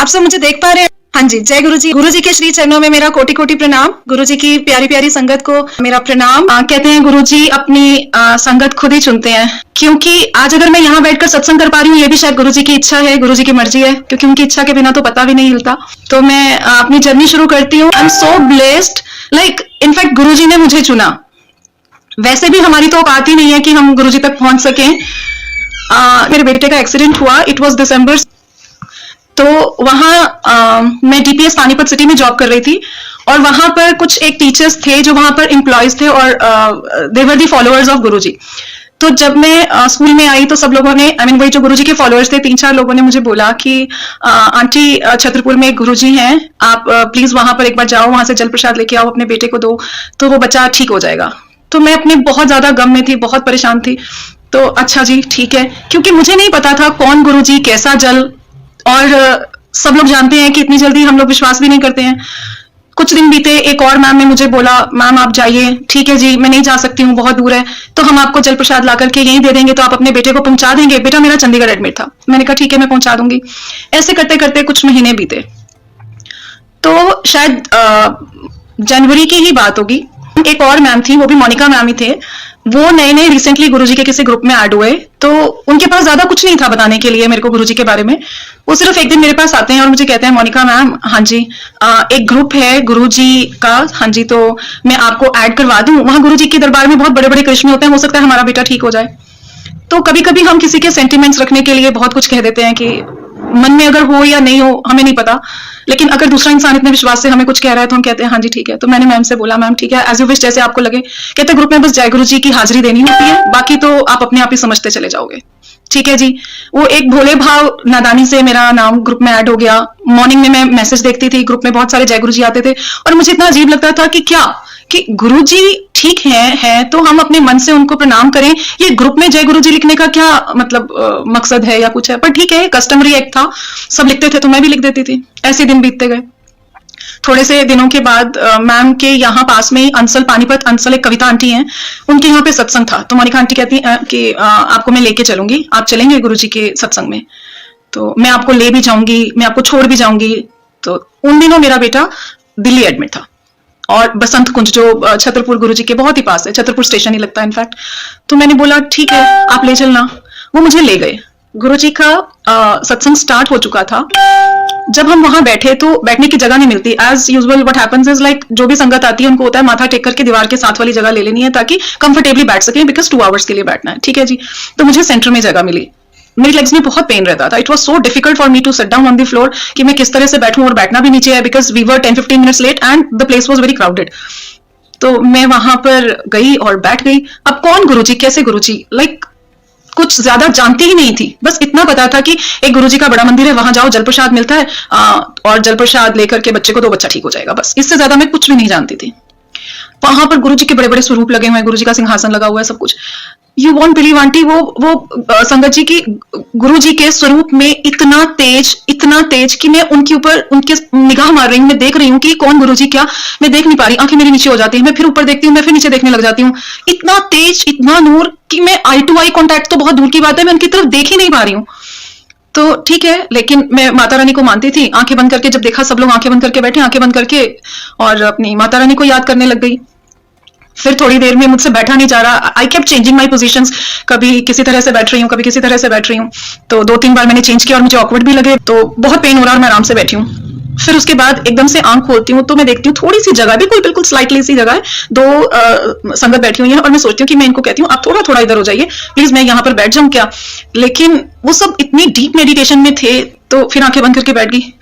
आप सब मुझे देख पा रहे हैं? हाँ जी, जय गुरु जी। गुरु जी के श्री चरणों में मेरा कोटि कोटि प्रणाम। गुरु जी की प्यारी प्यारी संगत को मेरा प्रणाम। कहते हैं गुरु जी अपनी संगत खुद ही चुनते हैं, क्योंकि आज अगर मैं यहाँ बैठकर सत्संग कर पा रही हूँ, ये भी शायद गुरु जी की इच्छा है, गुरु जी की मर्जी है, क्योंकि उनकी इच्छा के बिना तो पता भी नहीं हिलता। तो मैं अपनी जर्नी शुरू करती हूँ। I am so blessed, like in fact गुरु जी ने मुझे चुना। वैसे भी हमारी तो औकात ही नहीं है कि हम गुरु जी तक पहुंच सकें। मेरे बेटे का एक्सीडेंट हुआ, इट वॉज दिसंबर। तो वहाँ मैं डीपीएस पानीपत सिटी में जॉब कर रही थी, और वहां पर कुछ एक टीचर्स थे जो वहां पर एम्प्लॉयज थे, और दे वर दी फॉलोअर्स ऑफ गुरुजी। तो जब मैं स्कूल में आई तो सब लोगों ने, आई मीन वही जो गुरुजी के फॉलोअर्स थे, 3-4 लोगों ने मुझे बोला कि आंटी छतरपुर में एक गुरुजी हैं, आप प्लीज वहां पर एक बार जाओ, वहां से जल प्रसाद लेके आओ, अपने बेटे को दो तो वो बच्चा ठीक हो जाएगा। तो मैं अपने बहुत ज्यादा गम में थी, बहुत परेशान थी। तो अच्छा जी ठीक है, क्योंकि मुझे नहीं पता था कौन गुरुजी, कैसा जल, और सब लोग जानते हैं कि इतनी जल्दी हम लोग विश्वास भी नहीं करते हैं। कुछ दिन बीते, एक और मैम ने मुझे बोला, मैम आप जाइए। ठीक है जी, मैं नहीं जा सकती हूँ, बहुत दूर है, तो हम आपको जल प्रसाद ला करके यहीं दे देंगे, तो आप अपने बेटे को पहुंचा देंगे। बेटा मेरा चंडीगढ़ एडमिट था। मैंने कहा ठीक है, मैं पहुंचा दूंगी। ऐसे करते करते कुछ महीने बीते, तो शायद जनवरी की ही बात होगी। एक और मैम थी, वो भी मोनिका मैम ही थे। वो नए नए रिसेंटली गुरुजी के किसी ग्रुप में ऐड हुए, तो उनके पास ज्यादा कुछ नहीं था बताने के लिए मेरे को गुरुजी के बारे में। वो सिर्फ एक दिन मेरे पास आते हैं और मुझे कहते हैं, मोनिका मैम, हाँ जी एक ग्रुप है गुरुजी का, हाँ जी तो मैं आपको ऐड करवा दूं। वहां गुरुजी के दरबार में बहुत बड़े बड़े करिश्मे होते हैं, हो सकता है हमारा बेटा ठीक हो जाए। तो कभी कभी हम किसी के सेंटिमेंट्स रखने के लिए बहुत कुछ कह देते हैं, कि मन में अगर हो या नहीं हो हमें नहीं पता, लेकिन अगर दूसरा इंसान इतने विश्वास से हमें कुछ कह रहा है तो हम कहते हैं हाँ जी ठीक है। तो मैंने मैम से बोला, मैम ठीक है, एज यू विश, जैसे आपको लगे। कहते ग्रुप में बस जय गुरु जी की हाजिरी देनी होती है, बाकी तो आप अपने आप ही समझते चले जाओगे। ठीक है जी। वो एक भोले भाव नादानी से मेरा नाम ग्रुप में ऐड हो गया। मॉर्निंग में मैं मैसेज देखती थी, ग्रुप में बहुत सारे जय गुरु जी आते थे, और मुझे इतना अजीब लगता था कि क्या कि गुरु जी ठीक है तो हम अपने मन से उनको प्रणाम करें, ये ग्रुप में जय गुरु जी लिखने का क्या मतलब मकसद है या कुछ है। पर ठीक है, कस्टमरी एक्ट था, सब लिखते थे तो मैं भी लिख देती थी। ऐसे दिन बीतते गए। थोड़े से दिनों के बाद मैम के यहाँ पास में ही अंसल, पानीपत अंसल, एक कविता आंटी हैं, उनके यहाँ पे सत्संग था। तो मोनिका आंटी कहती कि आपको मैं लेके चलूंगी, आप चलेंगे गुरुजी के सत्संग में? तो मैं आपको ले भी जाऊंगी, मैं आपको छोड़ भी जाऊंगी। तो उन दिनों मेरा बेटा दिल्ली एडमिट था, और बसंत कुंज जो छतरपुर गुरुजी के बहुत ही पास है, छतरपुर स्टेशन ही लगता है इनफैक्ट। तो मैंने बोला ठीक है, आप ले चलना। वो मुझे ले गए। गुरुजी का सत्संग स्टार्ट हो चुका था। जब हम वहां बैठे तो बैठने की जगह नहीं मिलती। As usual what happens is, like जो भी संगत आती है उनको होता है माथा टेक करके दीवार के साथ वाली जगह ले लेनी है, ताकि कंफर्टेबली बैठ सके, बिकॉज 2 आवर्स के लिए बैठना है। ठीक है जी। तो मुझे सेंटर में जगह मिली। मेरी लेग्स में बहुत पेन रहता था। It was so difficult for me to sit down on the floor, कि मैं किस तरह से बैठूं, और बैठना भी नीचे है, because we were 10-15 minutes late and the place was very crowded. तो मैं वहां पर गई और बैठ गई। अब कौन गुरुजी, कैसे गुरुजी, लाइक कुछ ज्यादा जानती ही नहीं थी। बस इतना पता था कि एक गुरुजी का बड़ा मंदिर है, वहां जाओ, जल प्रसाद मिलता है, और जल प्रसाद लेकर के बच्चे को दो, बच्चा ठीक हो जाएगा। बस इससे ज्यादा मैं कुछ भी नहीं जानती थी। वहां पर गुरुजी के बड़े बड़े स्वरूप लगे हुए हैं, गुरुजी का सिंहासन लगा हुआ है, सब कुछ। यू वॉन्ट बिलीव आंटी, वो संगत जी की गुरु जी के स्वरूप में इतना तेज कि मैं उनके ऊपर उनके निगाह मार रही हूँ, मैं देख रही हूँ कि कौन गुरु जी, क्या मैं देख नहीं पा रही, आंखें मेरी नीचे हो जाती है, मैं फिर ऊपर देखती हूँ, मैं फिर नीचे देखने लग जाती हूँ। इतना तेज, इतना नूर कि मैं आई टू आई कॉन्टैक्ट तो बहुत दूर की बात है, मैं उनकी तरफ देख ही नहीं पा रही हूँ। तो ठीक है, लेकिन मैं माता रानी को मानती थी। आंखें बंद करके जब देखा सब लोग आंखें बंद करके बैठे, आंखें बंद करके, और अपनी माता रानी को याद करने लग गई। फिर थोड़ी देर में मुझसे बैठा नहीं जा रहा। I kept changing my positions, कभी किसी तरह से बैठ रही हूँ, कभी किसी तरह से बैठ रही हूँ। तो 2-3 बार मैंने चेंज किया और मुझे ऑकवर्ड भी लगे, तो बहुत पेन हो रहा और मैं आराम से बैठी हूँ। फिर उसके बाद एकदम से आंख खोलती हूँ तो मैं देखती हूँ थोड़ी सी जगह, बिल्कुल स्लाइटली सी जगह है, 2 संगत बैठी हुई है, और मैं सोचती हूँ कि मैं इनको कहती हूँ आप थोड़ा इधर हो जाइए प्लीज, मैं यहाँ पर बैठ जाऊँ क्या। लेकिन वो सब इतनी डीप मेडिटेशन में थे, तो फिर आंखें बंद करके बैठ गई।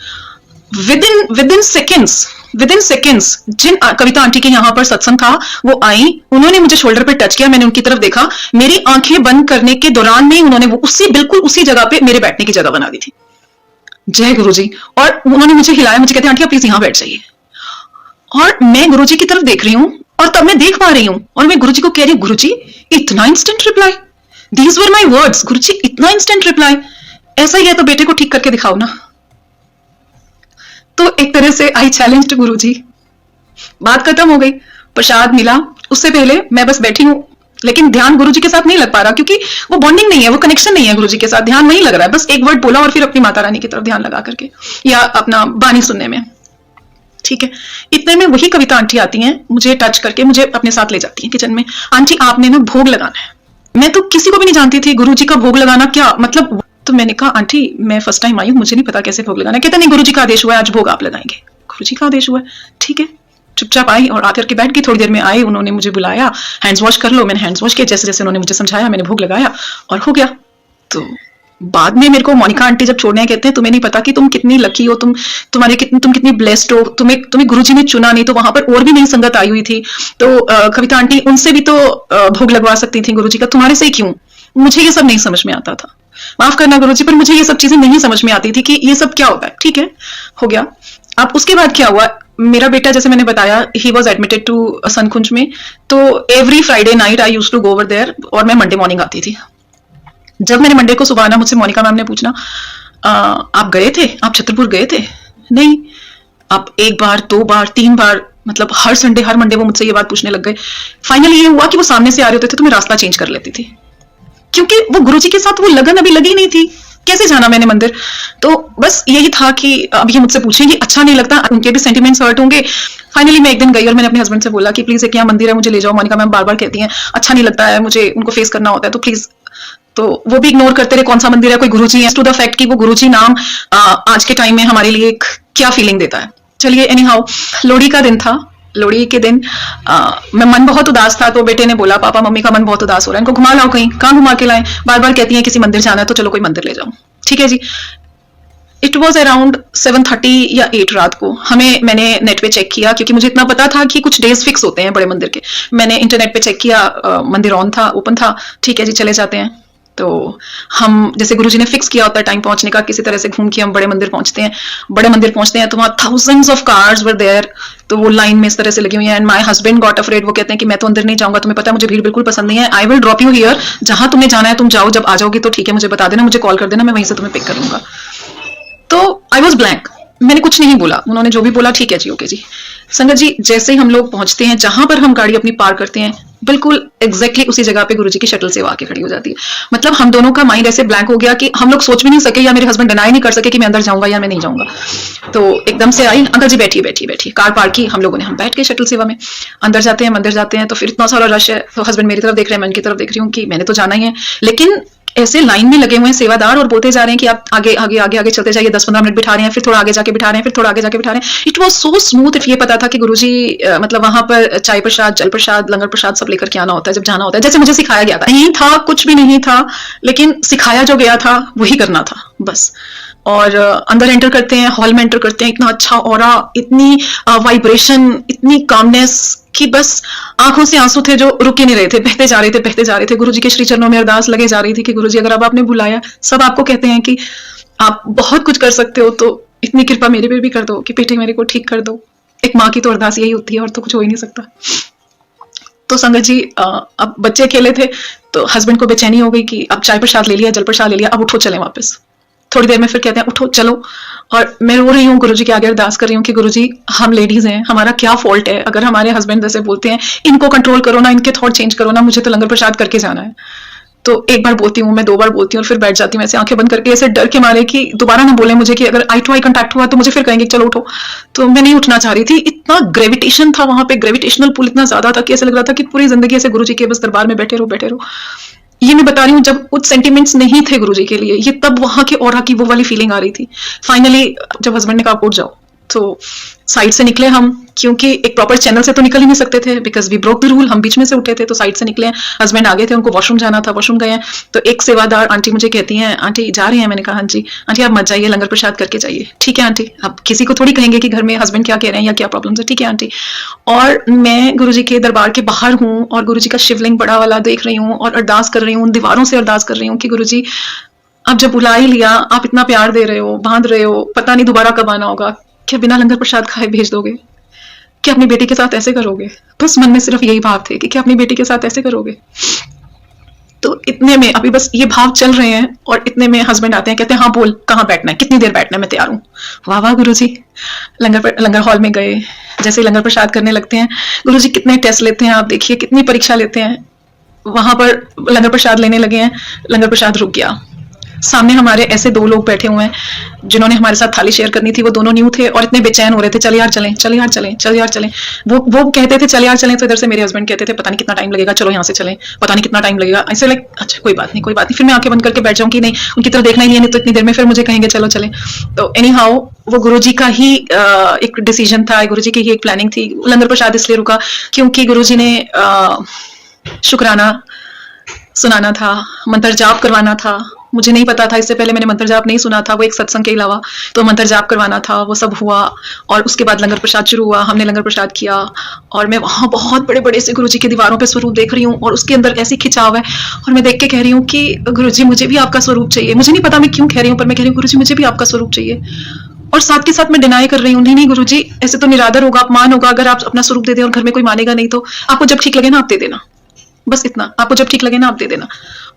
विदिन सेकेंड्स जिन कविता आंटी के यहाँ पर सत्संग था वो आई, उन्होंने मुझे शोल्डर पे टच किया, मैंने उनकी तरफ देखा, मेरी आंखें बंद करने के दौरान में उन्होंने वो बिल्कुल उसी जगह पे मेरे बैठने की जगह बना दी थी। जय गुरुजी। और उन्होंने मुझे हिलाया, मुझे कहते आंटी आप प्लीज यहाँ बैठ जाइए। और मैं गुरुजी की तरफ देख रही हूँ, और तब मैं देख पा रही हूँ, और मैं गुरुजी को कह रही हूँ, गुरुजी इतना instant reply, these were my words, Guruji इतना इंस्टेंट रिप्लाई, ऐसा ही है तो बेटे को ठीक करके दिखाओ ना। तो एक तरह से आई चैलेंज्ड गुरुजी। बात खत्म हो गई, प्रसाद मिला। उससे पहले मैं बस बैठी हूँ, लेकिन ध्यान गुरुजी के साथ नहीं लग पा रहा, क्योंकि वो बॉन्डिंग नहीं है, वो कनेक्शन नहीं है गुरुजी के साथ, ध्यान नहीं लग रहा है, बस एक वर्ड बोला और फिर अपनी माता रानी की तरफ ध्यान लगा करके या अपना बानी सुनने में। ठीक है, इतने में वही कविता आंटी आती हैं, मुझे टच करके मुझे अपने साथ ले जाती हैं किचन में। आंटी आपने ना भोग लगाना है। मैं तो किसी को भी नहीं जानती थी, गुरुजी का भोग लगाना क्या मतलब। तो मैंने कहा आंटी मैं फर्स्ट टाइम आई हूँ, मुझे नहीं पता कैसे भोग लगाना है। कहते नहीं, गुरुजी का आदेश हुआ है, आज भोग आप लगाएंगे। गुरुजी का आदेश हुआ है, ठीक है। चुपचाप आई और आकर के बैठ गई। थोड़ी देर में आए, उन्होंने मुझे बुलाया, हैंड्स वॉश कर लो। मैंने हैंड्स वॉश किया जैसे जैसे उन्होंने मुझे समझाया, मैंने भोग लगाया और हो गया। तो बाद में मेरे को मोनिका आंटी जब छोड़ने कहते हैं तुम्हें नहीं पता कि तुम कितनी लकी हो, तुम कितनी ब्लेस्ड हो, तुम्हें गुरुजी ने चुना नहीं तो वहां पर और भी नई संगत आई हुई थी, तो कविता आंटी उनसे भी तो भोग लगवा सकती थी गुरुजी का, तुम्हारे से ही क्यों। मुझे ये सब नहीं समझ में आता था, माफ करना गुरुजी, पर मुझे ये सब चीजें नहीं समझ में आती थी कि ये सब क्या होता है। ठीक है, हो गया। अब उसके बाद क्या हुआ, मेरा बेटा जैसे मैंने बताया he was admitted to Sankunj में, तो every Friday night I used to go over there और मैं मंडे मॉर्निंग आती थी। जब मैंने मंडे को सुबह आना, मुझसे मोनिका मैम ने पूछना आप गए थे, आप छतरपुर गए थे? नहीं। आप एक बार, दो बार, तीन बार, मतलब हर संडे हर मंडे वो मुझसे ये बात पूछने लग गए। फाइनली ये हुआ कि वो सामने से आ रहे होते थे तो मैं रास्ता चेंज कर लेती थी, क्योंकि वो गुरुजी के साथ वो लगन अभी लगी नहीं थी, कैसे जाना मैंने मंदिर। तो बस यही था कि अब ये मुझसे पूछेंगे, अच्छा नहीं लगता, उनके भी सेंटिमेंट्स हर्ट होंगे। फाइनली मैं एक दिन गई और मैंने अपने हस्बैंड से बोला कि प्लीज एक यहाँ मंदिर है, मुझे ले जाओ। मोनिका मैम बार बार कहती हैं अच्छा नहीं लगता है, मुझे उनको फेस करना होता है, तो प्लीज। तो वो भी इग्नोर करते रहे, कौन सा मंदिर है, कोई गुरुजी है, टू द फैक्ट कि वो गुरुजी नाम आज के टाइम में हमारे लिए एक क्या फीलिंग देता है। चलिए एनी हाउ, लोहड़ी का दिन था। लोहड़ी के दिन मैं मन बहुत उदास था, तो बेटे ने बोला पापा मम्मी का मन बहुत उदास हो रहा है, इनको घुमा लाओ कहीं। कहाँ घुमा के लाएं, बार बार कहती हैं किसी मंदिर जाना है, तो चलो कोई मंदिर ले जाओ। ठीक है जी। इट वॉज अराउंड 7:30 या 8 रात को। मैंने नेट पे चेक किया, क्योंकि मुझे इतना पता था कि कुछ डेज फिक्स होते हैं बड़े मंदिर के। मैंने इंटरनेट पे चेक किया, मंदिर ऑन था, ओपन था। ठीक है जी, चले जाते हैं। तो हम जैसे गुरुजी ने फिक्स किया होता है टाइम पहुंचने का, किसी तरह से घूम के हम बड़े मंदिर पहुंचते हैं। बड़े मंदिर पहुंचते हैं तो वहां thousands of cars were there, तो वो लाइन में इस तरह से लगी हुई है। And my husband got afraid, वो कहते हैं कि मैं तो अंदर नहीं जाऊंगा, तुम्हें पता है मुझे भीड़ बिल्कुल पसंद नहीं है, I will drop you here, जहां तुम्हें जाना है तुम जाओ, जब आ जाओगी तो ठीक है मुझे बता देना, मुझे कॉल कर देना, मैं वहीं से तुम्हें पिक कर लूंगा। तो आई वॉज ब्लैंक, मैंने कुछ नहीं बोला, उन्होंने जो भी बोला ठीक है जी, ओके जी। संगत जी, जैसे ही हम लोग पहुंचते हैं जहां पर हम गाड़ी अपनी पार्क करते हैं, बिल्कुल एग्जैक्टली उसी जगह पे गुरुजी की शटल से आके खड़ी हो जाती है। मतलब हम दोनों का माइंड ऐसे ब्लैंक हो गया कि हम लोग सोच भी नहीं सके, या मेरे हस्बैंड डिनाई नहीं कर सके कि मैं अंदर जाऊंगा या मैं नहीं जाऊंगा। तो एकदम से आई, अंकल जी बैठिए बैठिए बैठिए, कार पार्क की, हम लोगों ने, हम बैठ के शटल सेवा में अंदर जाते हैं, मंदिर जाते हैं। तो फिर इतना सारा रश है, तो हस्बैंड मेरी तरफ देख रहे हैं, मैं उनकी तरफ देख रही हूँ कि मैंने तो जाना ही है, लेकिन ऐसे लाइन में लगे हुए हैं सेवादार और बोलते जा रहे हैं कि आप आगे आगे आगे आगे चलते जाइए, 10-15 मिनट बिठा रहे हैं, फिर थोड़ा आगे जाके बिठा रहे हैं, फिर थोड़ा आगे जाके बिठा रहे हैं। It was so smooth. ये पता था कि गुरुजी मतलब वहां पर चाय प्रसाद, जल प्रसाद, लंगर प्रसाद सब लेकर के आना होता है जब जाना होता है, जैसे मुझे सिखाया गया था। नहीं था, कुछ भी नहीं था, लेकिन सिखाया जो गया था वही करना था बस। और अंदर एंटर करते हैं, हॉल में एंटर करते हैं, इतना अच्छा ऑरा, इतनी वाइब्रेशन, इतनी कामनेस कि बस आंखों से आंसू थे जो रुक ही नहीं रहे थे, बहते जा रहे थे, बहते जा रहे थे। गुरुजी के श्री चरणों में अरदास लगे जा रही थी कि गुरुजी अगर अब आपने बुलाया, सब आपको कहते हैं कि आप बहुत कुछ कर सकते हो, तो इतनी कृपा मेरे पे भी कर दो कि बेटे मेरे को ठीक कर दो। एक माँ की तो अरदास यही होती है, और तो कुछ हो ही नहीं सकता। तो संगत जी, अब बच्चे अकेले थे, तो हस्बैंड को बेचैनी हो गई कि अब चाय प्रसाद ले लिया, जल प्रसाद ले लिया, अब उठो चलें वापस। थोड़ी देर में फिर कहते हैं उठो चलो, और मैं रो रही हूँ, गुरुजी के आगे अरदास कर रही हूँ कि गुरुजी हम लेडीज हैं, हमारा क्या फॉल्ट है, अगर हमारे हस्बैंड जैसे बोलते हैं इनको कंट्रोल करो ना, इनके थॉट चेंज करो ना, मुझे तो लंगर प्रसाद करके जाना है। तो एक बार बोलती हूँ मैं, दो बार बोलती हूँ, और फिर बैठ जाती हूँ ऐसे आंखें बंद करके, ऐसे डर के मारे कि दोबारा ना बोले मुझे कि अगर आई टू आई कंटैक्ट हुआ तो मुझे फिर कहेंगे चलो उठो। तो मैं नहीं उठना चाह रही थी, इतना ग्रेविटेशन था वहां पे, ग्रेविटेशनल पुल इतना ज्यादा था कि ऐसा लग रहा था कि पूरी जिंदगी ऐसे गुरुजी के बस दरबार में बैठे रहो बैठे रहो। ये मैं बता रही हूँ, जब कुछ सेंटिमेंट्स नहीं थे गुरुजी के लिए, ये तब वहां के ऑरा की वो वाली फीलिंग आ रही थी। फाइनली जब हस्बैंड ने कहा उठ जाओ, तो साइड से निकले हम, क्योंकि एक प्रॉपर चैनल से तो निकल ही नहीं सकते थे, because we broke the rule, हम बीच में से उठे थे, तो साइड से निकले। हस्बैंड आगे थे, उनको वॉशरूम जाना था, वॉशरूम गए हैं। तो एक सेवादार आंटी मुझे कहती हैं आंटी जा रही हैं? मैंने कहा हाँ जी। आंटी आप मत जाइए, लंगर प्रसाद करके जाइए। ठीक है आंटी, अब किसी को थोड़ी कहेंगे कि घर में हस्बैंड क्या कह रहे हैं या क्या प्रॉब्लम है। ठीक है आंटी। और मैं गुरुजी के दरबार के बाहर हूँ और गुरुजी का शिवलिंग बड़ा वाला देख रही हूँ और अरदास कर रही हूँ, दीवारों से अरदास कर रही हूँ कि गुरुजी अब जब बुला ही लिया, आप इतना प्यार दे रहे हो, बांध रहे हो, पता नहीं दोबारा कब आना होगा, क्या बिना लंगर प्रसाद खाए भेज दोगे? क्या अपनी बेटी के साथ ऐसे करोगे? बस मन में सिर्फ यही भाव थे कि क्या अपनी बेटी के साथ ऐसे करोगे? तो इतने में अभी बस ये भाव चल रहे हैं, और इतने में हस्बैंड आते हैं, कहते हैं हाँ बोल, कहाँ बैठना है, कितनी देर बैठना है, मैं तैयार हूँ। वाह वाह गुरुजी। लंगर हॉल में गए, जैसे ही लंगर प्रसाद करने लगते हैं, गुरुजी कितने टेस्ट लेते हैं आप देखिए, कितनी परीक्षा लेते हैं। वहां पर लंगर प्रसाद लेने लगे हैं, लंगर प्रसाद रुक गया। सामने हमारे ऐसे दो लोग बैठे हुए हैं जिन्होंने हमारे साथ थाली शेयर करनी थी, वो दोनों न्यू थे और इतने बेचैन हो रहे थे, चल यार चलें, चल यार चलें, चल यार चलें। वो कहते थे चल यार चलें, तो इधर से मेरे हस्बैंड कहते थे पता नहीं कितना टाइम लगेगा, चलो यहाँ से चलें, पता नहीं कितना टाइम लगेगा। ऐसे लाइक अच्छा कोई बात नहीं, कोई बात नहीं, फिर मैं आंखें बंद करके बैठ जाऊँ कि नहीं उनकी तरफ देखना ही नहीं है, नहीं तो इतनी देर में फिर मुझे कहेंगे चलो चलें। तो एनी हाउ वो गुरुजी का ही एक डिसीजन था, गुरुजी की ही एक प्लानिंग थी। लंगर प्रसाद इसलिए रुका क्योंकि गुरुजी ने शुक्राना सुनाना था, मंत्र जाप करवाना था। मुझे नहीं पता था, इससे पहले मैंने मंत्र जाप नहीं सुना था, वो एक सत्संग के अलावा, तो मंत्र जाप करवाना था, वो सब हुआ। और उसके बाद लंगर प्रसाद शुरू हुआ, हमने लंगर प्रसाद किया और मैं वहाँ बहुत बड़े बड़े से गुरुजी की दीवारों पे स्वरूप देख रही हूँ और उसके अंदर ऐसी खिंचाव है और मैं देख के कह रही हूँ कि गुरुजी मुझे भी आपका स्वरूप चाहिए। मुझे नहीं पता मैं क्यों कह रही हूँ, पर मैं कह रही हूँ गुरुजी मुझे भी आपका स्वरूप चाहिए। और साथ के साथ मैं डिनाई कर रही हूँ, नहीं नहीं गुरुजी ऐसे तो निरादर होगा, अपमान होगा अगर आप अपना स्वरूप दे दें और घर में कोई मानेगा नहीं। तो आपको जब ठीक लगे ना आप दे देना, बस इतना, आपको जब ठीक लगे ना आप दे देना।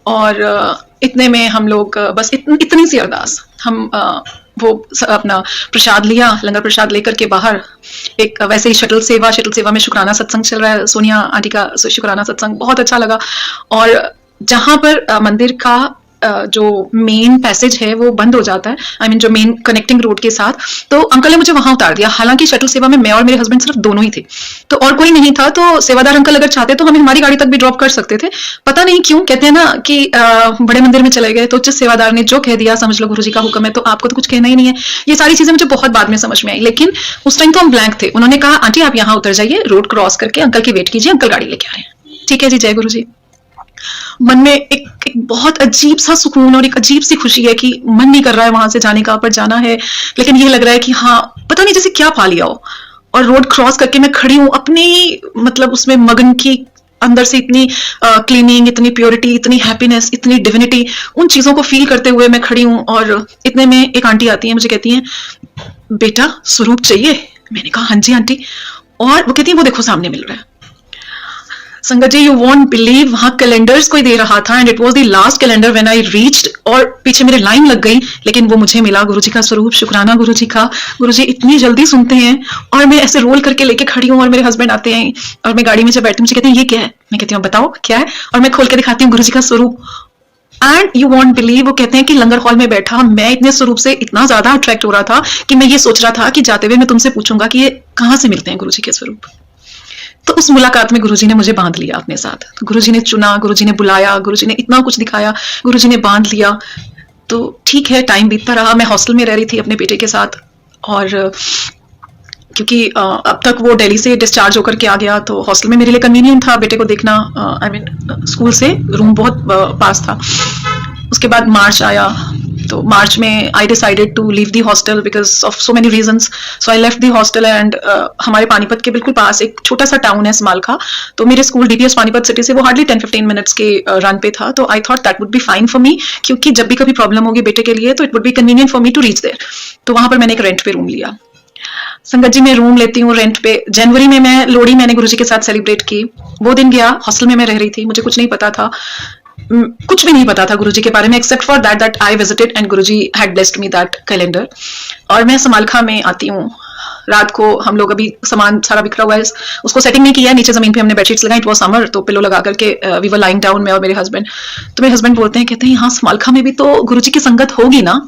और इतने में हम लोग बस इतनी सी अरदास, हम वो अपना प्रसाद लिया, लंगर प्रसाद लेकर के बाहर एक वैसे ही शटल सेवा में शुक्राना सत्संग चल रहा है, सोनिया आंटी का शुक्राना सत्संग बहुत अच्छा लगा। और जहां पर मंदिर का जो मेन पैसेज है वो बंद हो जाता है, आई मीन जो मेन कनेक्टिंग रोड के साथ, तो अंकल ने मुझे वहां उतार दिया। हालांकि शटल सेवा में मैं और मेरे हस्बैंड सिर्फ दोनों ही थे, तो और कोई नहीं था। तो सेवादार अंकल अगर चाहते तो हमें हमारी गाड़ी तक भी ड्रॉप कर सकते थे। पता नहीं क्यों कहते हैं ना कि बड़े मंदिर में चले गए, तो जिस सेवादार ने जो कह दिया समझ लो गुरुजी का हुक्म है, तो आपको तो कुछ कहना ही नहीं है। ये सारी चीजें मुझे बहुत बाद में समझ में आई, लेकिन उस टाइम तो हम ब्लैंक थे। उन्होंने कहा आंटी आप यहाँ उतर जाइए, रोड क्रॉस करके अंकल की वेट कीजिए, अंकल गाड़ी लेके आ रहे हैं। ठीक है जी, जय गुरु जी। मन में एक बहुत अजीब सा सुकून और एक अजीब सी खुशी है कि मन नहीं कर रहा है वहां से जाने का, पर जाना है। लेकिन ये लग रहा है कि हाँ पता नहीं जैसे क्या पा लिया हो। और रोड क्रॉस करके मैं खड़ी हूँ अपनी मतलब उसमें मगन की, अंदर से इतनी क्लीनिंग, इतनी प्योरिटी, इतनी हैप्पीनेस, इतनी डिविनिटी, उन चीजों को फील करते हुए मैं खड़ी हूँ। और इतने में एक आंटी आती है, मुझे कहती हैं बेटा स्वरूप चाहिए। मैंने कहा हाँ जी आंटी। और वो कहती है वो देखो सामने मिल रहा है। संगत जी, यू वोंट बिलीव, वहां कैलेंडर्स कोई दे रहा था and it was the last calendar when I reached, और पीछे मेरे लाइन लग गई, लेकिन वो मुझे मिला। गुरुजी का स्वरूप, शुक्राना गुरुजी का। गुरुजी इतनी जल्दी सुनते हैं। और मैं ऐसे रोल करके लेके खड़ी हूँ और मेरे हस्बैंड आते हैं और मैं गाड़ी में जब बैठती हूँ मुझे कहते हैं ये क्या है। मैं कहती हूँ बताओ क्या है, और मैं खोल के दिखाती हूँ गुरुजी का स्वरूप। एंड यू वॉन्ट बिलीव, वो कहते हैं कि लंगर हॉल में बैठा मैं इतने स्वरूप से इतना ज्यादा अट्रैक्ट हो रहा था कि मैं ये सोच रहा था कि जाते हुए मैं तुमसे पूछूंगा कि ये कहाँ से मिलते हैं गुरुजी के स्वरूप। तो उस मुलाकात में गुरुजी ने मुझे बांध लिया अपने साथ। गुरुजी ने चुना, गुरुजी ने बुलाया, गुरुजी ने इतना कुछ दिखाया, गुरुजी ने बांध लिया। तो ठीक है, टाइम बीतता रहा। मैं हॉस्टल में रह रही थी अपने बेटे के साथ, और क्योंकि अब तक वो दिल्ली से डिस्चार्ज होकर के आ गया, तो हॉस्टल में मेरे लिए कन्वीनियंट था बेटे को देखना। आई मीन स्कूल से रूम बहुत पास था। उसके बाद मार्च आया, तो मार्च में I decided to leave the hostel because of so many reasons. So I left the hostel and हमारे पानीपत के बिल्कुल पास एक छोटा सा टाउन है समालखा, तो मेरे स्कूल डीपीएस पानीपत सिटी से वो हार्डली 10-15 मिनट्स के रन पे था। तो I thought that would be fine for me, क्योंकि जब भी कभी प्रॉब्लम होगी बेटे के लिए तो it would be convenient for me to reach there. तो वहां पर मैंने एक रेंट पे रूम लिया। संगत जी, मैं रूम लेती हूँ रेंट पे। जनवरी में मैं लोहड़ी मैंने गुरुजी के साथ सेलिब्रेट की। वो दिन गया, हॉस्टल में मैं रह रही थी, मुझे कुछ नहीं पता था, कुछ भी नहीं पता था गुरुजी के बारे में, except for that I visited and Guruji had blessed me that calendar. और मैं समालखा में आती हूँ रात को। हम लोग अभी सामान सारा बिखरा हुआ है, उसको सेटिंग नहीं किया है, नीचे जमीन पे हमने बेडशीट्स लगाई। इट वाज समर, तो पिलो लगा करके वी वर लाइंग डाउन, मैं और मेरे हस्बैंड। तो मेरे हस्बैंड बोलते हैं, कहते हैं यहाँ समालखा में भी तो गुरुजी की संगत होगी ना।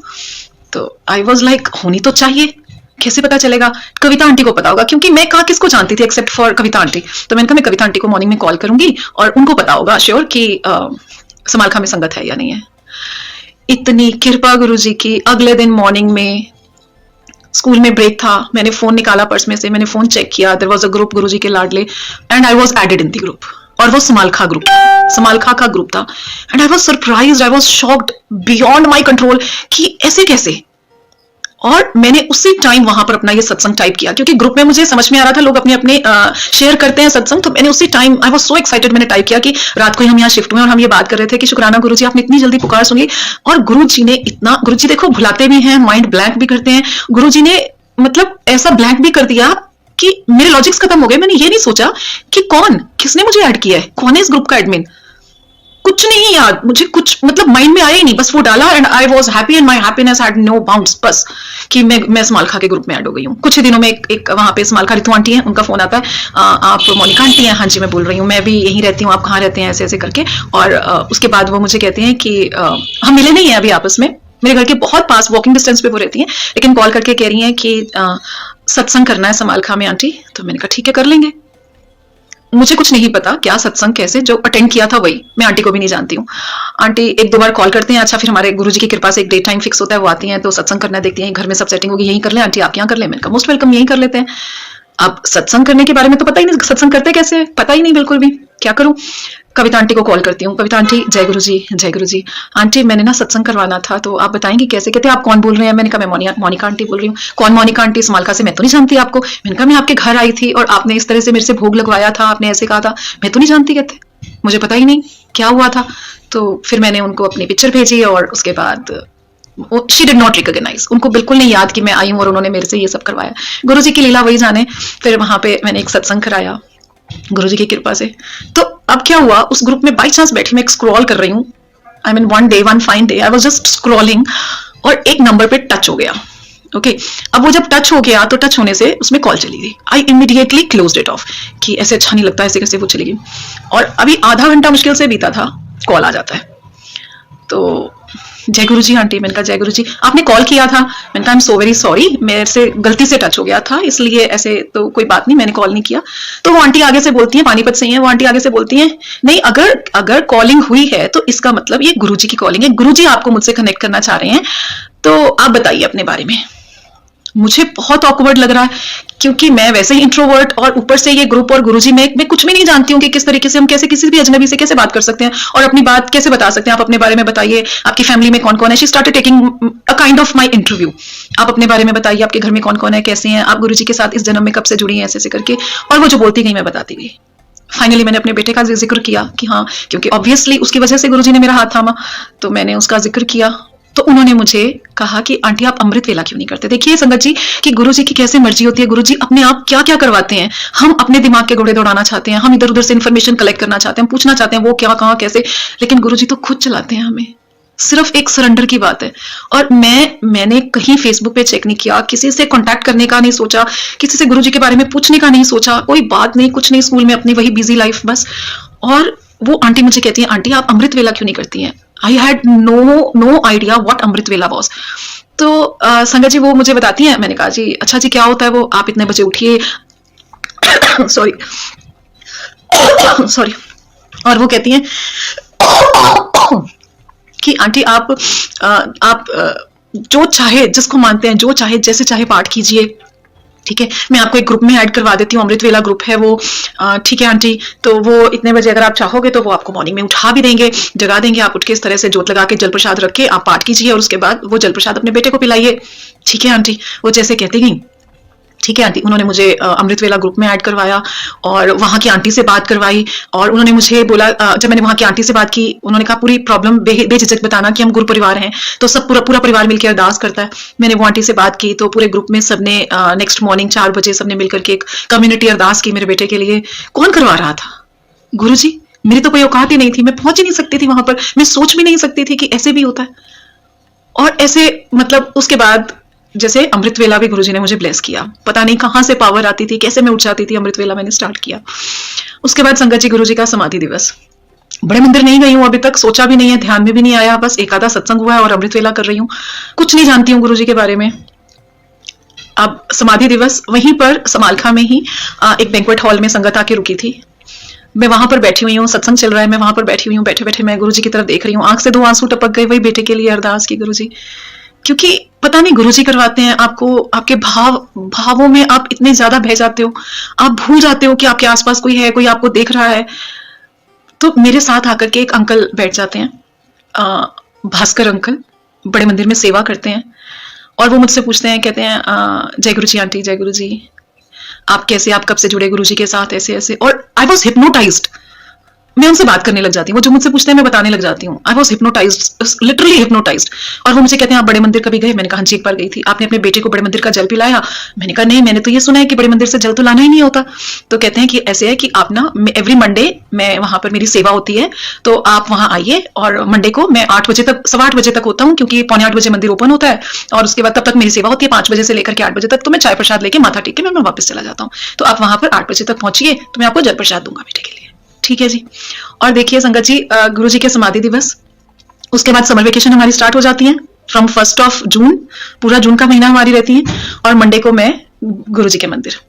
तो आई वॉज लाइक होनी तो चाहिए, कैसे पता चलेगा, कविता आंटी को पता होगा, क्योंकि मैं कहाँ किसको जानती थी एक्सेप्ट फॉर कविता आंटी। तो मैंने कहा मैं कविता आंटी को मॉर्निंग में कॉल करूंगी और उनको पता होगा श्योर कि समालखा में संगत है या नहीं है। इतनी कृपा गुरुजी की। अगले दिन मॉर्निंग में स्कूल में ब्रेक था, मैंने फोन निकाला पर्स में से, मैंने फोन चेक किया, there was a group Guruji के लाडले and I was added in the group. और वो समालखा ग्रुप, समालखा का ग्रुप था। And I was surprised, I was shocked beyond my control कि ऐसे कैसे। और मैंने उसी टाइम वहां पर अपना ये सत्संग टाइप किया, क्योंकि ग्रुप में मुझे समझ में आ रहा था लोग अपने अपने शेयर करते हैं सत्संग। तो मैंने उसी time I was so excited, मैंने टाइप किया कि रात को ही हम यहाँ शिफ्ट हुए और हम ये बात कर रहे थे कि शुक्राना गुरुजी आपने इतनी जल्दी पुकार सुनी। और गुरुजी ने इतना, गुरुजी देखो भुलाते भी हैं, माइंड ब्लैंक भी करते हैं। गुरुजी ने मतलब ऐसा ब्लैंक भी कर दिया कि मेरे लॉजिक्स खत्म हो गए। मैंने ये नहीं सोचा कि कौन, किसने मुझे ऐड किया है, कौन है इस ग्रुप का एडमिन। कुछ नहीं याद मुझे, कुछ मतलब माइंड में आया ही नहीं, बस वो डाला and I was happy and my happiness had no bounds, बस कि मैं समालखा के ग्रुप में ऐड हो गई हूँ। कुछ ही दिनों में एक वहां पे समालखा रितु आंटी है, उनका फोन आता है, आप मोनिका आंटी हैं? हाँ जी मैं बोल रही हूँ, मैं भी यहीं रहती हूँ, आप कहाँ रहते हैं, ऐसे ऐसे करके। और उसके बाद वो मुझे कहते हैं कि हम मिले नहीं है अभी आपस में, मेरे घर के बहुत पास वॉकिंग डिस्टेंस पे वो रहती हैं, लेकिन कॉल करके कह रही हैं कि सत्संग करना है समालखा में आंटी। तो मैंने कहा ठीक है कर लेंगे। मुझे कुछ नहीं पता क्या सत्संग कैसे, जो अटेंड किया था वही, मैं आंटी को भी नहीं जानती हूँ। आंटी एक दो बार कॉल करते हैं, अच्छा फिर हमारे गुरुजी की कृपा से एक डेट टाइम फिक्स होता है, वो आती हैं तो सत्संग करना देखती हैं, घर में सब सेटिंग होगी, यहीं कर ले आंटी, आप यहाँ कर ले। मैंने कहा मोस्ट वेलकम, यहीं कर लेते हैं। अब सत्संग करने के बारे में तो पता ही नहीं, सत्संग करते कैसे है पता ही नहीं बिल्कुल भी, क्या करूं। कविता आंटी को कॉल करती हूँ, कविता आंटी जय गुरु जी, जय गुरु जी। आंटी मैंने ना सत्संग करवाना था, तो आप बताएंगे कैसे? कहते आप कौन बोल रहे हैं? मैंने कहा मैं मोनिका आंटी बोल रही हूँ। कौन मोनिका आंटी? समालखा से। मैं तो नहीं जानती आपको। मैंने कहा मैं आपके घर आई थी और आपने इस तरह से मेरे से भोग लगवाया था, आपने ऐसे कहा था। मैं तो नहीं जानती। कहते मुझे पता ही नहीं क्या हुआ था। तो फिर मैंने उनको अपनी पिक्चर भेजी और उसके बाद शी डिड नॉट रिकॉग्नाइज, उनको बिल्कुल नहीं याद कि मैं आई हूँ और उन्होंने मेरे से ये सब करवाया। गुरुजी की लीला वही जाने। फिर वहां पे मैंने एक सत्संग कराया गुरुजी की कृपा से। तो अब क्या हुआ, उस ग्रुप में बाई चांस बैठी मैं स्क्रॉल कर रही हूँ, I mean one fine day I was just scrolling और एक नंबर पे टच हो गया। ओके अब वो जब टच हो गया तो टच होने से उसमें कॉल चली गई। I immediately closed it of कि ऐसे अच्छा नहीं लगता, ऐसे कैसे वो चली गई। और अभी आधा घंटा मुश्किल से बीता था, कॉल आ जाता है। तो जय गुरु जी आंटी। मैंने कहा जय गुरु जी, आपने कॉल किया था? मैंने कहा I am so very sorry, मेरे से गलती से टच हो गया था, इसलिए ऐसे तो कोई बात नहीं, मैंने कॉल नहीं किया। तो वो आंटी आगे से बोलती है, पानीपत से ही है वो आंटी, आगे से बोलती है नहीं अगर कॉलिंग हुई है तो इसका मतलब ये गुरुजी की कॉलिंग है, गुरुजी आपको मुझसे कनेक्ट करना चाह रहे हैं, तो आप बताइए अपने बारे में। मुझे बहुत ऑकवर्ड लग रहा है क्योंकि मैं वैसे ही इंट्रोवर्ट और ऊपर से ये ग्रुप और गुरुजी में मैं कुछ भी नहीं जानती हूँ कि किस तरीके से हम कैसे किसी भी अजनबी से कैसे बात कर सकते हैं और अपनी बात कैसे बता सकते हैं। आप अपने बारे में बताइए, आपकी फैमिली में कौन कौन है। She started taking a kind of my interview. आप अपने बारे में बताइए, आपके घर में कौन कौन है, कैसे हैं आप, गुरुजी के साथ इस जन्म में कब से जुड़ी हैं, ऐसे ऐसे करके। और वो जो बोलती गई मैं बताती गई। फाइनली मैंने अपने बेटे का जिक्र किया कि हाँ, क्योंकि ऑब्वियसली उसकी वजह से गुरुजी ने मेरा हाथ थामा, तो मैंने उसका जिक्र किया। तो उन्होंने मुझे कहा कि आंटी आप अमृत वेला क्यों नहीं करते? देखिए संगत जी कि गुरुजी की कैसे मर्जी होती है, गुरुजी अपने आप क्या क्या करवाते हैं। हम अपने दिमाग के घोड़े दौड़ाना चाहते हैं, हम इधर उधर से इंफॉर्मेशन कलेक्ट करना चाहते हैं, पूछना चाहते हैं वो क्या कहाँ कैसे, लेकिन गुरुजी तो खुद चलाते हैं हमें। सिर्फ एक सरेंडर की बात है। और मैंने कहीं फेसबुक पे चेक नहीं किया, किसी से कांटेक्ट करने का नहीं सोचा, किसी से गुरुजी के बारे में पूछने का नहीं सोचा, कोई बात नहीं, कुछ नहीं, स्कूल में अपनी वही बिजी लाइफ बस। और वो आंटी मुझे कहती है आंटी आप अमृत वेला क्यों नहीं करती हैं? I had no idea what Amrit vela was. तो संगत जी वो मुझे बताती हैं। मैंने कहा जी अच्छा जी क्या होता है वो? आप इतने बजे उठिए सॉरी सॉरी। और वो कहती हैं कि आंटी आप जो चाहे, जिसको मानते हैं, जो चाहे जैसे चाहे पाठ कीजिए, ठीक है। मैं आपको एक ग्रुप में ऐड करवा देती हूँ, अमृत वेला ग्रुप है वो, ठीक है आंटी। तो वो इतने बजे अगर आप चाहोगे तो वो आपको मॉर्निंग में उठा भी देंगे, जगा देंगे। आप उठ के इस तरह से जोत लगा के जल प्रसाद रख के आप पाठ कीजिए और उसके बाद वो जल प्रसाद अपने बेटे को पिलाइए, ठीक है आंटी। वो जैसे कहती गई ठीक है आंटी। उन्होंने मुझे अमृत वेला ग्रुप में ऐड करवाया और वहां की आंटी से बात करवाई। और उन्होंने मुझे बोला, जब मैंने वहां की आंटी से बात की, उन्होंने कहा पूरी प्रॉब्लम बेझिझक बताना कि हम गुरु परिवार हैं, तो सब पूरा परिवार मिलकर अरदास करता है। मैंने वो आंटी से बात की तो पूरे ग्रुप में सबने नेक्स्ट मॉर्निंग 4 बजे सबने मिलकर के एक कम्युनिटी अरदास की मेरे बेटे के लिए। कौन करवा रहा था? गुरुजी। मेरी तो कोई औकात ही नहीं थी, मैं पहुंच ही नहीं सकती थी वहां पर, मैं सोच भी नहीं सकती थी कि ऐसे भी होता है। और ऐसे मतलब उसके बाद जैसे अमृत वेला भी गुरुजी ने मुझे ब्लेस किया, पता नहीं कहां से पावर आती थी, कैसे मैं उठ जाती थी, अमृत वेला मैंने स्टार्ट किया। उसके बाद संगत जी गुरुजी का समाधि दिवस, बड़े मंदिर नहीं गई हूं अभी तक, सोचा भी नहीं है, ध्यान में भी नहीं आया, बस एक आधा सत्संग हुआ है और अमृत वेला कर रही हूँ, कुछ नहीं जानती हूँ गुरुजी के बारे में। अब समाधि दिवस वहीं पर समालखा में ही एक बैंक्वेट हॉल में संगत आके रुकी थी। मैं वहां पर बैठी हुई हूँ, सत्संग चल रहा है, मैं वहां पर बैठी हुई हूँ, बैठे बैठे मैं गुरुजी की तरफ देख रही हूँ, आंख से 2 आंसू टपक गए, वही बेटे के लिए अरदास की गुरुजी। क्योंकि पता नहीं गुरुजी करवाते हैं आपको, आपके भावों में आप इतने ज्यादा बह जाते हो, आप भूल जाते हो कि आपके आसपास कोई है, कोई आपको देख रहा है। तो मेरे साथ आकर के एक अंकल बैठ जाते हैं, भास्कर अंकल, बड़े मंदिर में सेवा करते हैं। और वो मुझसे पूछते हैं, कहते हैं जय गुरु जी आंटी, जय गुरु जी, आप कैसे, आप कब से जुड़े गुरुजी के साथ, ऐसे ऐसे। और आई वॉज हिप्नोटाइज्ड, मैं उनसे बात करने लग जाती हूँ, वो जो मुझसे पूछते हैं मैं बताने लग जाती हूँ। I was hypnotised, literally hypnotised. और वो मुझे कहते हैं आप बड़े मंदिर कभी गए? मैंने कहा हाँ जी एक बार गई थी। आपने अपने बेटे को बड़े मंदिर का जल पिलाया? मैंने कहा नहीं, मैंने तो ये सुना है कि बड़े मंदिर से जल तो लाना ही नहीं होता। तो कहते हैं कि ऐसे है कि आप ना एवरी मंडे मैं वहां पर मेरी सेवा होती है, तो आप वहां आइए, और मंडे को मैं 8 बजे तक, 8:15 बजे तक होता हूँ, क्योंकि 7:45 बजे मंदिर ओपन होता है, और उसके बाद तब तक मेरी सेवा होती है 5 बजे से लेकर के 8 बजे तक। तो मैं चाय प्रसाद लेके माथा टेक के मैं वापस चला जाता हूँ। तो आप वहां पर 8 बजे तक पहुंचिए, तो मैं आपको जल प्रसाद दूंगा बेटे के लिए। ठीक है जी। और देखिए संगत जी, गुरु जी के समाधि दिवस, उसके बाद समर वेकेशन हमारी स्टार्ट हो जाती है फ्रॉम 1 जून। पूरा जून का महीना हमारी रहती है। और मंडे को मैं गुरु जी के मंदिर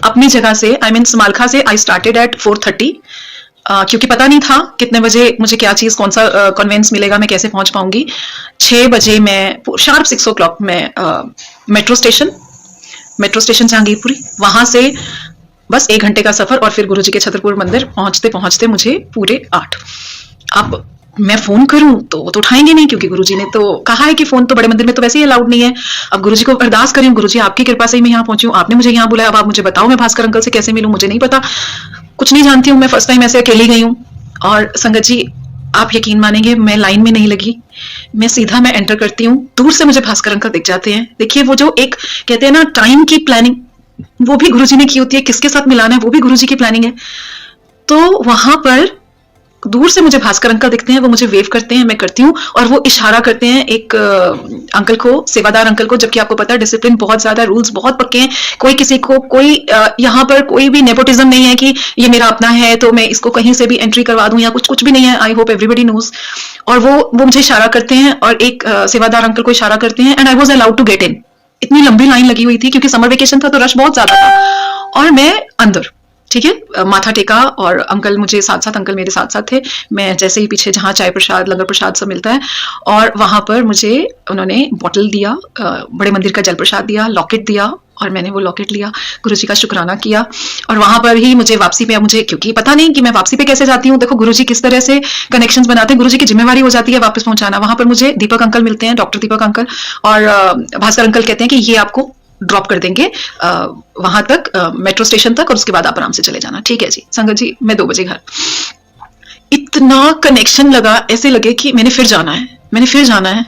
अपनी जगह से, आई मीन समालखा से, आई स्टार्टेड एट 4:30, क्योंकि पता नहीं था कितने बजे मुझे क्या चीज, कौन सा कन्वेंस मिलेगा, मैं कैसे पहुंच पाऊंगी। 6 बजे मैं शार्प 6 o'clock में मेट्रो स्टेशन जहांगीरपुरी, वहां से बस 1 घंटे का सफर, और फिर गुरुजी के छतरपुर मंदिर पहुंचते पहुंचते मुझे पूरे 8। अब मैं फोन करूं तो वो तो उठाएंगे नहीं, क्योंकि गुरुजी ने तो कहा है कि फोन तो बड़े मंदिर में तो वैसे ही अलाउड नहीं है। अब गुरुजी को अरदास करी, गुरुजी आपकी कृपा से ही मैं यहाँ पहुंची हूँ, आपने मुझे यहाँ बुलाया, अब आप मुझे बताओ मैं भास्कर अंकल से कैसे मिलूं, मुझे नहीं पता, कुछ नहीं जानती हूँ मैं, फर्स्ट टाइम ऐसे अकेली गई हूँ। और संगत जी आप यकीन मानेंगे, मैं लाइन में नहीं लगी, मैं सीधा मैं एंटर करती हूँ, दूर से मुझे भास्कर अंकल दिख जाते हैं। देखिए वो जो एक कहते हैं ना टाइम की प्लानिंग, वो भी गुरुजी ने की होती है, किसके साथ मिलाना है वो भी गुरुजी की प्लानिंग है। तो वहां पर दूर से मुझे भास्कर अंकल दिखते हैं, वो मुझे वेव करते हैं, मैं करती हूँ, और वो इशारा करते हैं एक अंकल को, सेवादार अंकल को, जबकि आपको पता है डिसिप्लिन बहुत ज्यादा, रूल्स बहुत पक्के हैं, कोई किसी को, कोई यहाँ पर कोई भी नेपोटिज्म नहीं है कि ये मेरा अपना है तो मैं इसको कहीं से भी एंट्री करवा दूं, या कुछ भी नहीं है। I hope everybody knows. और वो मुझे इशारा करते हैं, और एक सेवादार अंकल को इशारा करते हैं, and I was allowed to get in. इतनी लंबी लाइन लगी हुई थी, क्योंकि समर वेकेशन था तो रश बहुत ज्यादा था, और मैं अंदर, ठीक है, माथा टेका, और अंकल मुझे साथ साथ, अंकल मेरे साथ साथ थे। मैं जैसे ही पीछे जहाँ चाय प्रसाद, लंगर प्रसाद सब मिलता है, और वहां पर मुझे उन्होंने बॉटल दिया, बड़े मंदिर का जल प्रसाद दिया, लॉकेट दिया, और मैंने वो लॉकेट लिया, गुरुजी का शुक्राना किया। और वहां पर ही मुझे वापसी पे, मुझे क्योंकि पता नहीं कि मैं वापसी पे कैसे जाती हूँ, देखो गुरुजी किस तरह से कनेक्शंस बनाते हैं, गुरुजी की जिम्मेवारी हो जाती है वापस पहुंचाना। वहां पर मुझे दीपक अंकल मिलते हैं, डॉक्टर दीपक अंकल, और भास्कर अंकल कहते हैं कि ये आपको ड्रॉप कर देंगे वहां तक, मेट्रो स्टेशन तक, और उसके बाद आप आराम से चले जाना। ठीक है जी। संगत जी मैं 2 बजे घर, इतना कनेक्शन लगा, ऐसे लगे कि मैंने फिर जाना है।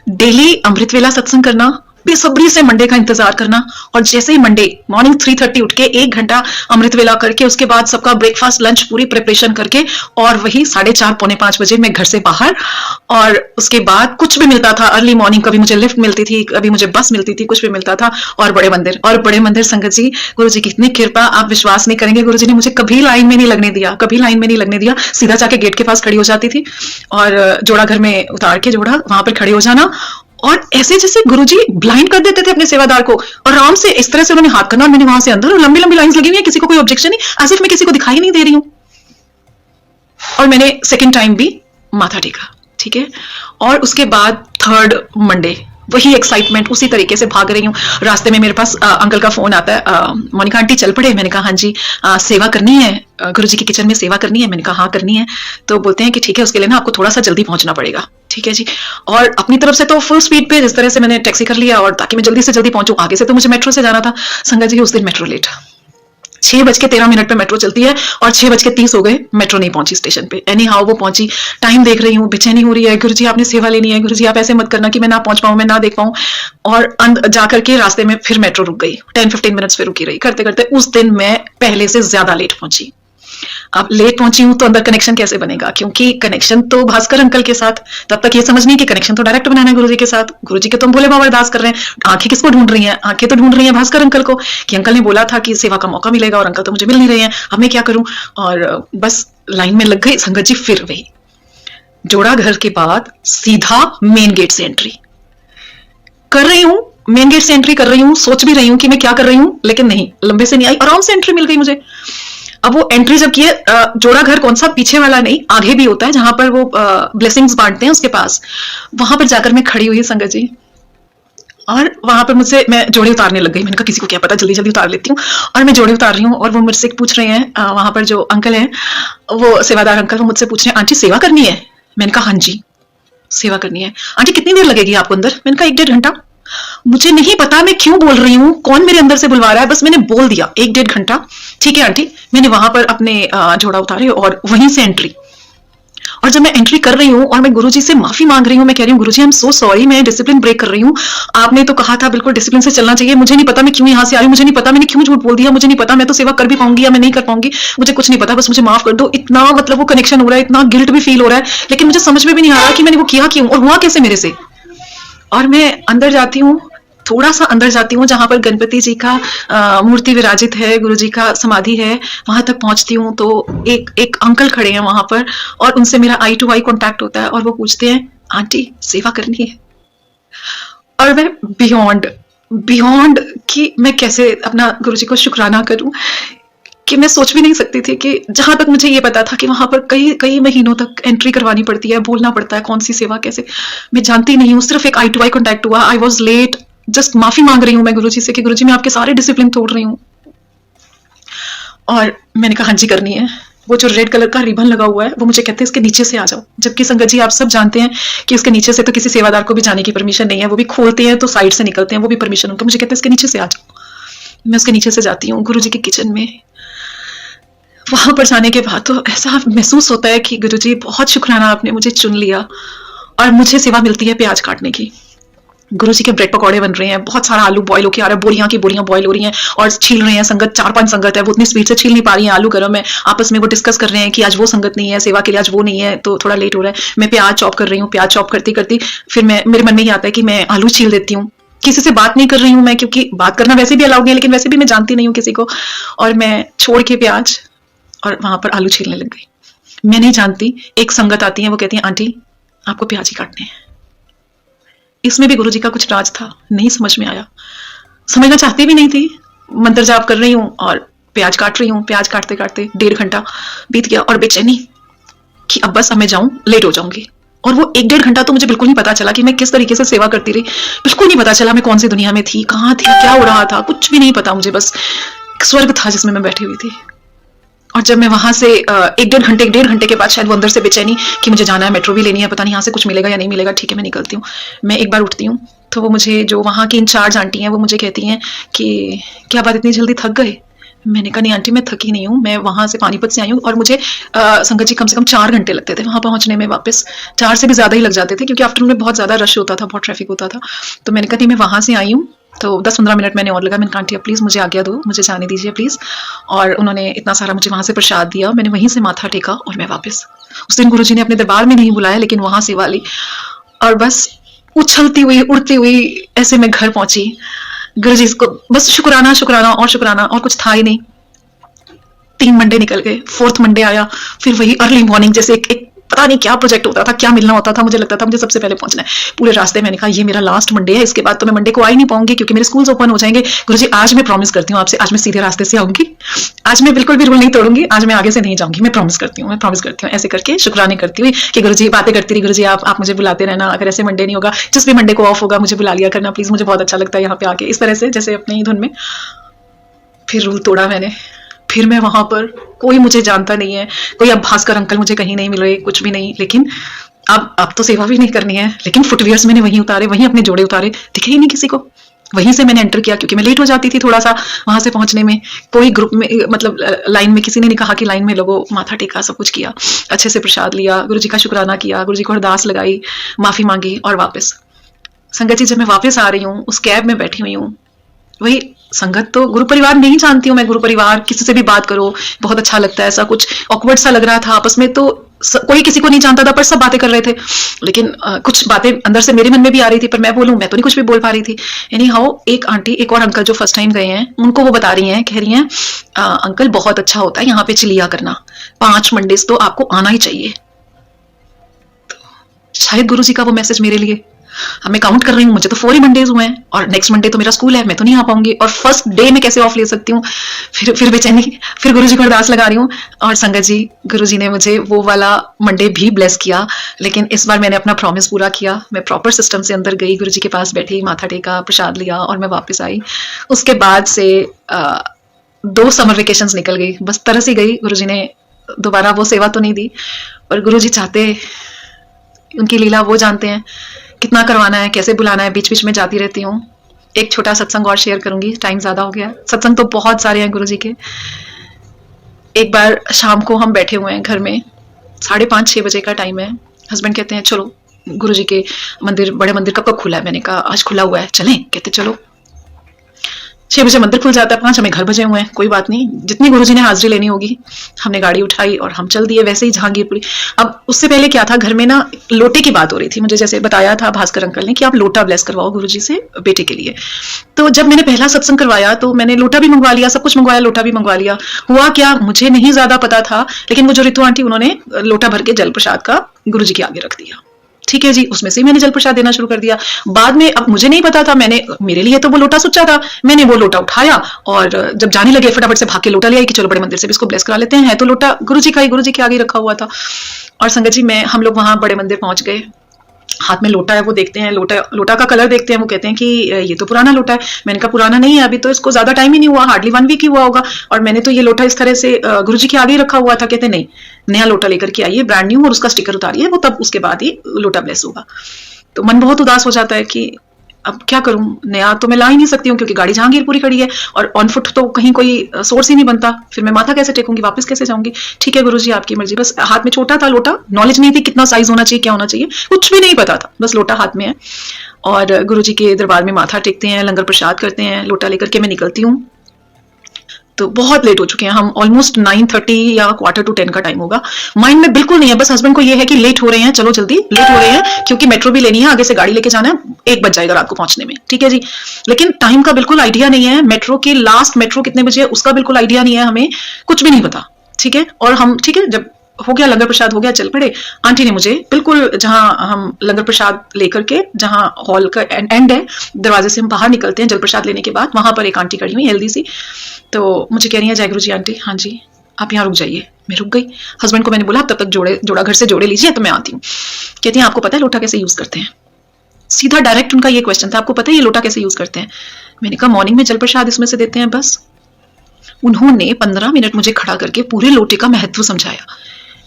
डेली अमृत वेला सत्संग करना, बेसब्री से मंडे का इंतजार करना, और जैसे ही मंडे मॉर्निंग 3:30 उठ के 1 घंटा अमृत वेला करके, उसके बाद सबका ब्रेकफास्ट लंच पूरी प्रिपरेशन करके, और वही 4:30 पौने 5 बजे मैं घर से बाहर। और उसके बाद कुछ भी मिलता था, अर्ली मॉर्निंग कभी मुझे लिफ्ट मिलती थी, कभी मुझे बस मिलती थी, कुछ भी मिलता था, और बड़े मंदिर संगत जी, गुरु जी की इतनी कृपा, आप विश्वास नहीं करेंगे, गुरु जी ने मुझे कभी लाइन में नहीं लगने दिया, सीधा जाके गेट के पास खड़ी हो जाती थी, और जोड़ा घर में उतार के, जोड़ा वहां पर खड़े हो जाना, और ऐसे जैसे गुरुजी ब्लाइंड कर देते थे अपने सेवादार को, और आराम से इस तरह से उन्होंने हाथ करना, और मैंने वहां से अंदर, और लंबी लंबी लाइंस लगी हुई है, किसी को कोई ऑब्जेक्शन नहीं, एज इफ मैं किसी को दिखाई नहीं दे रही हूं। और मैंने सेकंड टाइम भी माथा टेका, ठीक है। और उसके बाद 3rd मंडे वही एक्साइटमेंट, उसी तरीके से भाग रही हूँ। रास्ते में मेरे पास अंकल का फोन आता है, मोनिका आंटी चल पड़े? मैंने कहा हाँ जी, सेवा करनी है, गुरुजी की किचन में सेवा करनी है। मैंने कहा हाँ करनी है। तो बोलते हैं कि ठीक है, उसके लिए ना आपको थोड़ा सा जल्दी पहुंचना पड़ेगा। ठीक है जी। और अपनी तरफ से तो फुल स्पीड पे, जिस तरह से मैंने टैक्सी कर लिया, और ताकि मैं जल्दी से जल्दी पहुंचूं। आगे से तो मुझे मेट्रो से जाना था। संगत जी उस दिन मेट्रो लेट, 6:13 पे मेट्रो चलती है, और 6:30 हो गए, मेट्रो नहीं पहुंची स्टेशन पे। एनी हाउ वो पहुंची, टाइम देख रही हूँ, बेचैनी हो रही है, गुरुजी आपने सेवा लेनी है, गुरुजी आप ऐसे मत करना कि मैं ना पहुंच पाऊं, मैं ना देख पाऊं। और जाकर के रास्ते में फिर मेट्रो रुक गई, 10-15 मिनट्स पे रुकी रही, करते करते उस दिन मैं पहले से ज्यादा लेट पहुंची। अब लेट पहुंची हूं तो अंदर कनेक्शन कैसे बनेगा, क्योंकि कनेक्शन तो भास्कर अंकल के साथ, तब तक ये समझ नहीं कि कनेक्शन तो डायरेक्ट बनाना है गुरुजी के साथ। गुरुजी के तुम भोले बाबा अरदास कर रहे हैं, आंखें किसको ढूंढ रही हैं? आंखें तो ढूंढ रही हैं भास्कर अंकल को, कि अंकल ने बोला था कि सेवा का मौका मिलेगा, और अंकल तो मुझे मिल नहीं रहे हैं, अब मैं क्या करूं। और बस लाइन में लग गई संगत जी। फिर वही जोड़ा घर के बाद सीधा मेन गेट से एंट्री कर रही हूं, मेन गेट से एंट्री कर रही हूं, सोच भी रही हूं कि मैं क्या कर रही हूं, लेकिन नहीं, लंबे से नहीं आई, आराम से एंट्री मिल गई मुझे। अब वो एंट्री जब किए, जोड़ा घर कौन सा, पीछे वाला नहीं, आगे भी होता है, जहां पर वो ब्लेसिंग्स बांटते हैं, उसके पास, वहां पर जाकर मैं खड़ी हुई संगत जी। और वहां पर मुझसे, मैं जोड़े उतारने लग गई। मैंने कहा किसी को क्या पता, जल्दी जल्दी उतार लेती हूँ। और मैं जोड़े उतार रही हूँ, और वो मुझसे पूछ रहे हैं, वहां पर जो अंकल हैं, वो सेवादार अंकल, वो मुझसे पूछ रहे हैं, आंटी सेवा करनी है? मैंने कहा हाँ जी सेवा करनी है। आंटी कितनी देर लगेगी आपको अंदर? मैंने कहा 1-1.5 घंटा। मुझे नहीं पता मैं क्यों बोल रही हूँ, कौन मेरे अंदर से बुलवा रहा है, बस मैंने बोल दिया 1-1.5 घंटा। ठीक है आंटी, मैंने वहां पर अपने जोड़ा उतारे और वहीं से एंट्री। और जब मैं एंट्री कर रही हूँ और मैं गुरुजी से माफी मांग रही हूँ, मैं कह रही हूँ गुरुजी आई एम सो सॉरी, मैं डिसिप्लिन ब्रेक कर रही हूँ, आपने तो कहा था बिल्कुल डिसिप्लिन से चलना चाहिए, मुझे नहीं पता मैं क्यों यहाँ से आई हूँ, मुझे नहीं पता मैंने क्यों झूठ बोल दिया, मुझे नहीं पता मैं तो सेवा कर भी पाऊंगी या मैं नहीं कर पाऊंगी, मुझे कुछ नहीं पता, बस मुझे माफ कर दो। इतना मतलब वो कनेक्शन हो रहा है, इतना गिल्ट भी फील हो रहा है, लेकिन मुझे समझ में भी नहीं आ रहा कि मैंने वो किया क्यों और हुआ कैसे मेरे से। और मैं अंदर जाती हूँ, थोड़ा सा अंदर जाती हूँ जहां पर गणपति जी का मूर्ति विराजित है, गुरु जी का समाधि है, वहां तक पहुंचती हूँ तो एक अंकल खड़े हैं वहां पर और उनसे मेरा आई टू आई कांटेक्ट होता है और वो पूछते हैं आंटी सेवा करनी है। और मैं बियॉन्ड बियॉन्ड कि मैं कैसे अपना गुरु जी को शुक्राना करूं कि मैं सोच भी नहीं सकती थी कि जहां तक मुझे ये पता था कि वहां पर कई कई महीनों तक एंट्री करवानी पड़ती है, बोलना पड़ता है कौन सी सेवा कैसे, मैं जानती नहीं हूँ। सिर्फ एक आई टू आई कॉन्टैक्ट हुआ, आई वॉज लेट, जस्ट माफी मांग रही हूँ मैं गुरुजी से कि गुरुजी मैं आपके सारे डिसिप्लिन तोड़ रही हूँ। और मैंने कहा हाँ जी करनी है। वो जो रेड कलर का रिबन लगा हुआ है वो मुझे कहते हैं इसके नीचे से आ जाओ, जबकि संगत जी आप सब जानते हैं कि इसके नीचे से तो किसी सेवादार को भी जाने की परमिशन नहीं है, वो भी खोलते हैं तो साइड से निकलते हैं, वो भी परमिशन उनका। मुझे कहते हैं इसके नीचे से आ जाओ। मैं उसके नीचे से जाती हूँ गुरुजी के किचन में। वहां पर जाने के बाद तो ऐसा महसूस होता है कि गुरुजी बहुत शुक्राना आपने मुझे चुन लिया और मुझे सेवा मिलती है प्याज काटने की। गुरुजी के ब्रेड पकौड़े बन रहे हैं, बहुत सारा आलू बॉईल होके आ रहा है, बोरियां की बोरियां बॉईल हो रही हैं और छील रहे हैं। संगत 4-5 संगत है, वो इतनी स्पीड से छील नहीं पा रही है, आलू गर्म है, आपस में वो डिस्कस कर रहे हैं कि आज वो संगत नहीं है सेवा के लिए, आज वो नहीं है तो थोड़ा लेट हो रहा है। मैं प्याज चॉप कर रही हूँ, प्याज चॉप करती करती फिर मेरे मन में ही आता है कि मैं आलू छील देती हूँ। किसी से बात नहीं कर रही हूँ मैं, क्योंकि बात करना वैसे भी अलाउड नहीं है, लेकिन वैसे भी मैं जानती नहीं हूँ किसी को। और मैं छोड़ के प्याज और वहां पर आलू छीलने लग गई। मैं नहीं जानती, एक संगत आती है, वो कहती है आंटी आपको प्याज ही काटने हैं। इसमें भी गुरुजी का कुछ राज था, नहीं समझ में आया, समझना चाहती भी नहीं थी। मंत्र जाप कर रही हूँ और प्याज काट रही हूँ, प्याज काटते काटते 1.5 घंटा बीत गया और बेचैनी कि अब बस अब मैं जाऊं, लेट हो जाऊंगी। और वो 1-1.5 घंटा तो मुझे बिल्कुल नहीं पता चला कि मैं किस तरीके से सेवा करती रही, बिल्कुल नहीं पता चला मैं कौन सी दुनिया में थी, कहाँ थी, क्या हो रहा था, कुछ भी नहीं पता मुझे। बस एक स्वर्ग था जिसमें मैं बैठी हुई थी। और जब मैं वहां से 1-1.5 घंटे के बाद शायद वो अंदर से बेचैनी कि मुझे जाना है, मेट्रो भी लेनी है, पता नहीं यहाँ से कुछ मिलेगा या नहीं मिलेगा, ठीक है मैं निकलती हूँ। मैं एक बार उठती हूँ तो वो मुझे, जो वहाँ की इंचार्ज आंटी हैं, वो मुझे कहती हैं कि क्या बात इतनी जल्दी थक गए। मैंने कहा नहीं आंटी मैं थकी नहीं हूँ, मैं वहां से पानीपत से आई हूँ और मुझे संगत जी कम से कम 4 घंटे लगते थे वहां पहुंचने में, वापस 4 से भी ज्यादा ही लग जाते थे क्योंकि आफ्टरनून में बहुत ज्यादा रश होता था, बहुत ट्रैफिक होता था। तो मैंने कहा नहीं मैं वहां से आई हूँ। तो 10-15 मिनट मैंने और लगा, मैंने कहा आंटी प्लीज मुझे आज्ञा दो, मुझे जाने दीजिए प्लीज। और उन्होंने इतना सारा मुझे वहां से प्रसाद दिया, मैंने वहीं से माथा टेका और मैं वापस, उस दिन गुरुजी ने अपने दरबार में नहीं बुलाया लेकिन वहां सेवा ली और बस उछलती हुई उड़ती हुई ऐसे मैं घर पहुंची। गुरुजी को बस शुक्राना शुक्राना और शुक्राना, और कुछ था ही नहीं। 3 मंडे निकल गए, 4th मंडे आया, फिर वही अर्ली मॉर्निंग जैसे एक पता नहीं क्या प्रोजेक्ट होता था, क्या मिलना होता था, मुझे लगता था मुझे सबसे पहले पहुंचना है। पूरे रास्ते मैंने कहा ये मेरा लास्ट मंडे है, इसके बाद तो मैं मंडे को आ ही नहीं पाऊंगी क्योंकि मेरे स्कूल्स ओपन हो जाएंगे। गुरुजी आज मैं प्रॉमिस करती हूँ आपसे, आज मैं सीधे रास्ते से आऊंगी, आज मैं बिल्कुल भी रूल नहीं तोड़ूंगी, आज मैं आगे से नहीं जाऊंगी, मैं प्रॉमिस करती हूँ, मैं प्रॉमिस करती हूँ। ऐसे करके शुक्राने करती हुई कि गुरुजी बातें करती रही, गुरुजी आप मुझे बुलाते रहना, अगर ऐसे मंडे नहीं होगा, जिस भी मंडे को ऑफ होगा मुझे बुला लिया करना प्लीज, मुझे बहुत अच्छा लगता है यहाँ पे आके, इस तरह से जैसे अपनी धुन में। फिर रूल तोड़ा मैंने, फिर मैं वहां पर, कोई मुझे जानता नहीं है, कोई अब भास्कर अंकल मुझे कहीं नहीं मिल रहे, कुछ भी नहीं। लेकिन अब तो सेवा भी नहीं करनी है, लेकिन फुटवियर्स मैंने वहीं उतारे, वहीं अपने जोड़े उतारे, दिखे ही नहीं किसी को। वहीं से मैंने एंटर किया क्योंकि मैं लेट हो जाती थी थोड़ा सा वहां से पहुंचने में। कोई ग्रुप में मतलब लाइन में किसी ने नहीं कहा कि लाइन में लोगों, माथा टेका, सब कुछ किया, अच्छे से प्रसाद लिया, गुरुजी का शुक्राना किया, गुरुजी को अरदास लगाई, माफी मांगी और वापस। संगत जी जब मैं वापस आ रही हूँ, उस कैब में बैठी हुई हूँ, वही संगत तो गुरु परिवार नहीं जानती हूँ मैं, गुरु परिवार किसी से भी बात करो बहुत अच्छा लगता है, ऐसा कुछ ऑकवर्ड सा लग रहा था आपस में, तो कोई किसी को नहीं जानता था पर सब बातें कर रहे थे। लेकिन कुछ बातें अंदर से मेरे मन में भी आ रही थी पर मैं बोलूं, मैं तो नहीं कुछ भी बोल पा रही थी। एनी हाउ एक आंटी, एक और अंकल जो फर्स्ट टाइम गए हैं, उनको वो बता रही हैं, कह रही हैं अंकल बहुत अच्छा होता है यहाँ पे चिलिया करना, 5 मंडेज तो आपको आना ही चाहिए। तो शायद गुरु जी का वो मैसेज मेरे लिए, मैं काउंट कर रही हूँ, मुझे तो 4 ही मंडेज हुए हैं और नेक्स्ट मंडे तो मेरा स्कूल है, मैं तो नहीं आ पाऊंगी और फर्स्ट डे में कैसे ऑफ ले सकती हूँ। फिर बेचैनी, फिर गुरुजी को अरदास लगा रही हूँ और संगत जी, गुरुजी ने मुझे वो वाला मंडे भी ब्लेस किया। लेकिन इस बार मैंने अपना प्रॉमिस पूरा किया, मैं प्रॉपर सिस्टम से अंदर गई, गुरुजी के पास बैठी, माथा टेका, प्रसाद लिया और मैं वापस आई। उसके बाद से 2 समर वेकेशंस निकल गई, बस तरस ही गई। गुरुजी ने दोबारा वो सेवा तो नहीं दी, और गुरुजी चाहते, उनकी लीला वो जानते हैं कितना करवाना है, कैसे बुलाना है, बीच बीच में जाती रहती हूँ। एक छोटा सत्संग और शेयर करूंगी, टाइम ज्यादा हो गया। सत्संग तो बहुत सारे हैं गुरुजी के। एक बार शाम को हम बैठे हुए हैं घर में, 5:30-6 बजे का टाइम है। हस्बैंड कहते हैं चलो गुरुजी के मंदिर, बड़े मंदिर कब खुला है? मैंने कहा आज खुला हुआ है, चलें? कहते चलो। 6 बजे मंदिर खुल जाता है, 5 हमें घर बजे हुए हैं, कोई बात नहीं, जितनी गुरुजी ने हाजिरी लेनी होगी। हमने गाड़ी उठाई और हम चल दिए वैसे ही जहांगीरपुरी। अब उससे पहले क्या था, घर में ना लोटे की बात हो रही थी। मुझे जैसे बताया था भास्कर अंकल ने कि आप लोटा ब्लेस करवाओ गुरुजी से बेटे के लिए। तो जब मैंने पहला सत्संग करवाया तो मैंने लोटा भी मंगवा लिया, सब कुछ मंगवाया, लोटा भी मंगवा लिया। हुआ क्या, मुझे नहीं ज्यादा पता था, लेकिन वो जो रितु आंटी, उन्होंने लोटा भर के जल प्रसाद का गुरुजी के आगे रख दिया। ठीक है जी, उसमें से मैंने जल प्रसाद देना शुरू कर दिया। बाद में, अब मुझे नहीं पता था, मेरे लिए तो वो लोटा सुच्चा था। मैंने वो लोटा उठाया और जब जाने लगे फटाफट से भाग के लोटा ले आई कि चलो बड़े मंदिर से भी इसको ब्लेस करा लेते हैं। तो लोटा गुरुजी का ही, गुरुजी के आगे रखा हुआ था। और संगत जी, हम लोग वहां बड़े मंदिर पहुंच गए। हाथ में लोटा है, वो देखते हैं, लोटा का कलर देखते हैं। वो कहते हैं कि ये तो पुराना लोटा है। मैंने कहा पुराना नहीं है, अभी तो इसको ज्यादा टाइम ही नहीं हुआ, हार्डली 1 वीक ही हुआ होगा, और मैंने तो ये लोटा इस तरह से गुरुजी के आगे ही रखा हुआ था। कहते नहीं, नया लोटा लेकर के आइए, ब्रांड न्यू, और उसका स्टिकर उतारिए, वो तब उसके बाद ही लोटा ब्लेस होगा। तो मन बहुत उदास हो जाता है कि अब क्या करूं, नया तो मैं ला ही नहीं सकती हूँ क्योंकि गाड़ी जहांगीरपुरी खड़ी है और ऑन फुट तो कहीं कोई सोर्स ही नहीं बनता। फिर मैं माथा कैसे टेकूंगी, वापस कैसे जाऊंगी? ठीक है गुरुजी, आपकी मर्जी। बस हाथ में छोटा था लोटा, नॉलेज नहीं थी कितना साइज होना चाहिए, क्या होना चाहिए, कुछ भी नहीं पता था, बस लोटा हाथ में है। और गुरुजी के दरबार में माथा टेकते हैं, लंगर प्रसाद करते हैं, लोटा लेकर के मैं निकलती हूँ। तो बहुत लेट हो चुके हैं हम, ऑलमोस्ट 9:30 या 9:45 का टाइम होगा। माइंड में बिल्कुल नहीं है, बस हस्बैंड को ये है कि लेट हो रहे हैं, चलो जल्दी, लेट हो रहे हैं क्योंकि मेट्रो भी लेनी है, आगे से गाड़ी लेके जाना है, 1 बज जाएगा रात को पहुंचने में। ठीक है जी, लेकिन टाइम का बिल्कुल आइडिया नहीं है, मेट्रो की लास्ट मेट्रो कितने बजे है उसका बिल्कुल आइडिया नहीं है, हमें कुछ भी नहीं पता। ठीक है, और हम, ठीक है, जब हो गया लंगर प्रसाद हो गया, चल पड़े। आंटी ने मुझे बिल्कुल जहां हम लंगर प्रसाद लेकर के, जहां हॉल का एंड है, दरवाजे से हम बाहर निकलते हैं जल प्रसाद लेने के बाद, वहां पर एक आंटी खड़ी हुई हेल्दी सी। तो मुझे कह रही है जय गुरु जी आंटी, हाँ जी आप यहाँ रुक जाइए। मैं रुक गई। हस्बैंड को मैंने बोला तब तक जोड़ा घर से जोड़े लीजिए, तो मैं आती हूँ। कहती है आपको पता है लोटा कैसे यूज करते हैं? सीधा डायरेक्ट उनका ये क्वेश्चन था, आपको पता है ये लोटा कैसे यूज करते हैं? मैंने कहा मॉर्निंग में जल प्रसाद इसमें से देते हैं बस। उन्होंने 15 मिनट मुझे खड़ा करके पूरे लोटे का महत्व समझाया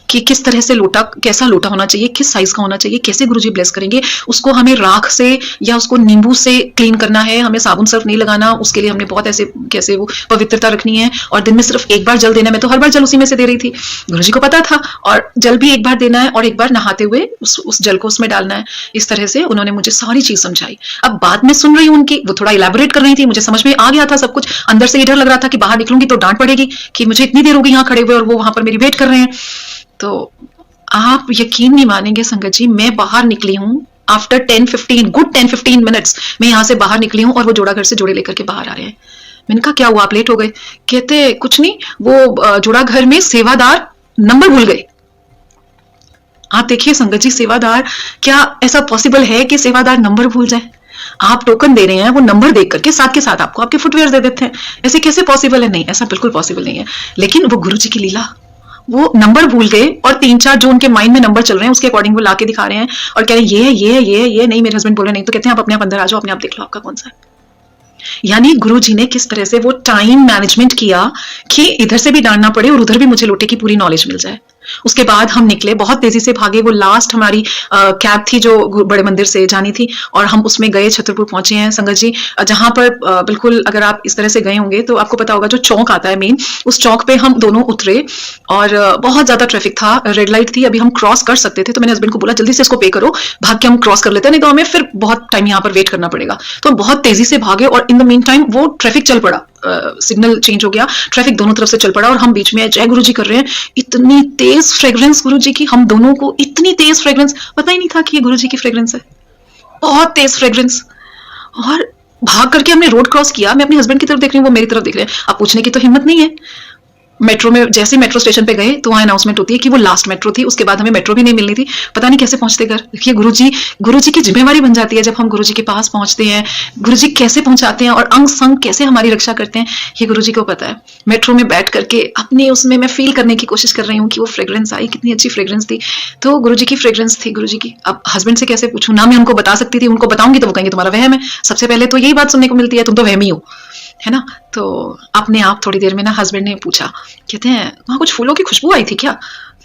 कि किस तरह से लोटा, कैसा लोटा होना चाहिए, किस साइज का होना चाहिए, कैसे गुरुजी ब्लेस करेंगे उसको, हमें राख से या उसको नींबू से क्लीन करना है, हमें साबुन सर्फ नहीं लगाना, उसके लिए हमने बहुत ऐसे कैसे वो पवित्रता रखनी है, और दिन में सिर्फ 1 बार जल देना है। मैं तो हर बार जल उसी में से दे रही थी, गुरुजी को पता था, और जल भी 1 बार देना है और 1 बार नहाते हुए उस जल को उसमें डालना है। इस तरह से उन्होंने मुझे सारी चीज समझाई। अब बाद में सुन रही हूँ उनकी, वो थोड़ा इलेबोरेट कर रही थी, मुझे समझ में आ गया था सब कुछ। अंदर से डर लग रहा था कि बाहर निकलूंगी तो डांट पड़ेगी कि मुझे इतनी देर होगी यहाँ खड़े हुए और वो वहां पर मेरी वेट कर रहे हैं। तो आप यकीन नहीं मानेंगे संगत जी, मैं बाहर निकली हूँ आफ्टर 10-15 गुड 10-15 मिनट्स, मैं यहाँ से बाहर निकली हूँ और वो जोड़ा घर से जोड़े लेकर के बाहर आ रहे हैं। मैंने कहा क्या हुआ, आप लेट हो गए? कहते कुछ नहीं, वो जोड़ा घर में सेवादार नंबर भूल गए। आप देखिए संगत जी, सेवादार, क्या ऐसा पॉसिबल है कि सेवादार नंबर भूल जाए? आप टोकन दे रहे हैं, वो नंबर देख करके साथ के साथ आपको आपके फुटवेयर दे देते हैं, ऐसे कैसे पॉसिबल है? नहीं, ऐसा बिल्कुल पॉसिबल नहीं है। लेकिन वो गुरुजी की लीला, वो नंबर भूल गए और 3-4 जो उनके माइंड में नंबर चल रहे हैं उसके अकॉर्डिंग वो लाके दिखा रहे हैं और कह रहे हैं ये है, ये है, ये है, ये नहीं। मेरे हस्बैंड बोल रहे नहीं, तो कहते हैं आप अपने आप अंदर आ जाओ, अपने आप देख लो आपका कौन सा है। यानी गुरुजी ने किस तरह से वो टाइम मैनेजमेंट किया कि इधर से भी डांटना पड़े और उधर भी मुझे लोटे की पूरी नॉलेज मिल जाए। उसके बाद हम निकले, बहुत तेजी से भागे। वो लास्ट हमारी कैब थी जो बड़े मंदिर से जानी थी और हम उसमें गए, छतरपुर पहुंचे हैं संगत जी, जहां पर बिल्कुल अगर आप इस तरह से गए होंगे तो आपको पता होगा जो चौक आता है मेन, उस चौक पे हम दोनों उतरे और बहुत ज्यादा ट्रैफिक था, रेड लाइट थी, अभी हम क्रॉस कर सकते थे। तो मैंने हस्बैंड को बोला जल्दी से इसको पे करो, भाग के हम क्रॉस कर लेते हैं, नहीं तो हमें फिर बहुत टाइम यहाँ पर वेट करना पड़ेगा। तो बहुत तेजी से भागे और इन द मीन टाइम वो ट्रैफिक चल पड़ा, सिग्नल चेंज हो गया, ट्रैफिक दोनों तरफ से चल पड़ा और हम बीच में जय गुरुजी कर रहे हैं। इतनी तेज फ्रेग्रेंस गुरुजी की, हम दोनों को इतनी तेज फ्रेग्रेंस, पता ही नहीं था कि ये गुरुजी की फ्रेग्रेंस है, बहुत तेज फ्रेग्रेंस। और भाग करके हमने रोड क्रॉस किया, मैं अपने हस्बैंड की तरफ देख रही हूँ, वो मेरी तरफ देख रहे हैं। अब पूछने की तो हिम्मत नहीं है। मेट्रो में जैसे मेट्रो स्टेशन पे गए तो वहां अनाउंसमेंट होती है कि वो लास्ट मेट्रो थी, उसके बाद हमें मेट्रो भी नहीं मिलनी थी। पता नहीं कैसे पहुंचते घर। देखिए गुरुजी की जिम्मेवारी बन जाती है जब हम गुरुजी के पास पहुंचते हैं, गुरुजी कैसे पहुंचाते हैं और अंग संग कैसे हमारी रक्षा करते हैं, ये गुरुजी को पता है। मेट्रो में बैठ करके अपने उसमें मैं फील करने की कोशिश कर रही हूँ कि वो फ्रेग्रेंस आई, कितनी अच्छी फ्रेग्रेंस थी। तो गुरुजी की फ्रेग्रेंस थी गुरुजी की। अब हस्बैंड से कैसे पूछूं, ना मैं उनको बता सकती थी, उनको बताऊंगी तो वो कहेंगे तुम्हारा वहम है। सबसे पहले तो यही बात सुनने को मिलती है, तुम तो वहमी हो, है ना। तो अपने आप थोड़ी देर में ना हस्बैंड ने पूछा, कहते हैं वहां कुछ फूलों की खुशबू आई थी क्या?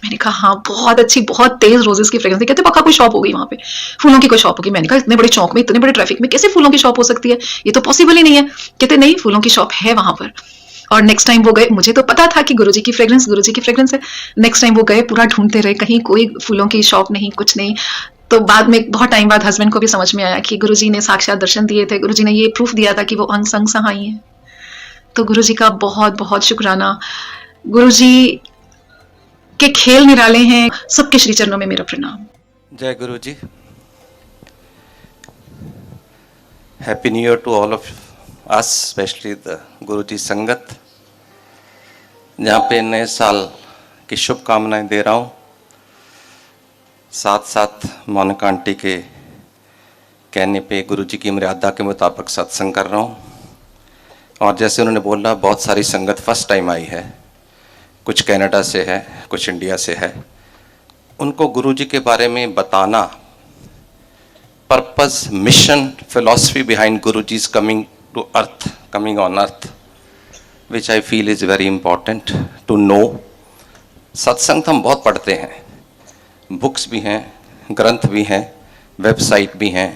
मैंने कहा हाँ, बहुत अच्छी, बहुत तेज रोजेस की फ्रेग्रेंस है। कहते पक्का कोई शॉप होगी वहां पे, फूलों की कोई शॉप होगी। मैंने कहा इतने बड़े चौक में, इतने बड़े ट्रैफिक में कैसे फूलों की शॉप हो सकती है, ये तो पॉसिबल ही नहीं है। कहते नहीं, फूलों की शॉप है वहां पर। और नेक्स्ट टाइम वो गए, मुझे तो पता था कि गुरुजी की फ्रेग्रेंस, गुरुजी की फ्रेग्रेंस है। नेक्स्ट टाइम वो गए, पूरा ढूंढते रहे, कहीं कोई फूलों की शॉप नहीं, कुछ नहीं। तो बाद में बहुत टाइम बाद हस्बैंड को भी समझ में आया कि गुरुजी ने साक्षात दर्शन दिए थे, गुरुजी ने ये प्रूफ दिया था कि वो अंग संग सहाई है। तो गुरुजी का बहुत बहुत शुक्राना। गुरुजी के खेल निराले हैं। सबके श्री चरणों में मेरा प्रणाम। जय Guru ji. Happy new year to all of us, specially the Guru ji संगत, जहाँ पे नए साल की शुभकामनाएं दे रहा हूँ। साथ साथ मोनिका आंटी के कहने पे गुरु जी की मर्यादा के मुताबिक सत्संग कर रहा हूँ। और जैसे उन्होंने बोला, बहुत सारी संगत फर्स्ट टाइम आई है, कुछ कनाडा से है, कुछ इंडिया से है। उनको गुरु जी के बारे में बताना, purpose, mission, philosophy behind Guru ji coming to earth, coming on earth, which I feel is very important to know. सत्संग तो हम बहुत पढ़ते हैं, बुक्स भी हैं, ग्रंथ भी हैं, वेबसाइट भी हैं,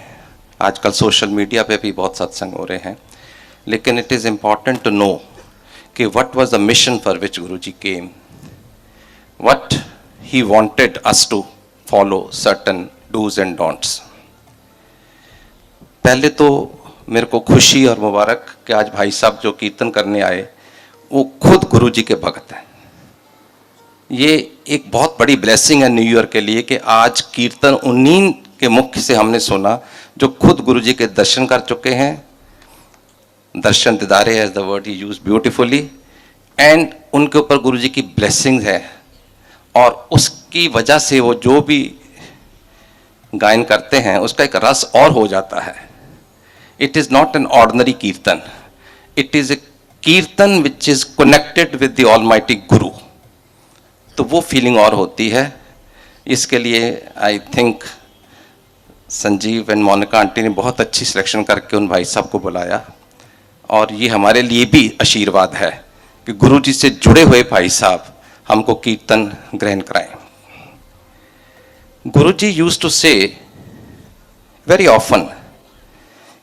आजकल सोशल मीडिया पे भी बहुत सत्संग हो रहे हैं। लेकिन it is important to know कि what was the mission for which Guruji came, what he wanted us to follow, certain do's and don'ts. पहले तो मेरे को खुशी और मुबारक कि आज भाई साहब जो कीर्तन करने आए वो खुद गुरुजी के भक्त हैं। ये एक बहुत बड़ी ब्लेसिंग है न्यू ईयर के लिए कि आज कीर्तन उन्हीं के मुख से हमने सुना जो खुद गुरुजी के दर्शन कर चुके हैं। दर्शन दिदारे as the word he use beautifully, and उनके ऊपर गुरुजी की ब्लेसिंग है और उसकी वजह से वो जो भी गायन करते हैं उसका एक रस और हो जाता है। It is not an ordinary kirtan, it is a kirtan which is connected with the almighty guru. तो वो फीलिंग और होती है। इसके लिए I think Sanjeev and Monica aunty ने बहुत अच्छी सिलेक्शन करके उन भाई साहब को बुलाया, और ये हमारे लिए भी आशीर्वाद है कि गुरु जी से जुड़े हुए भाई साहब हमको कीर्तन ग्रहण कराएं। गुरु जी यूज्ड टू से वेरी ऑफन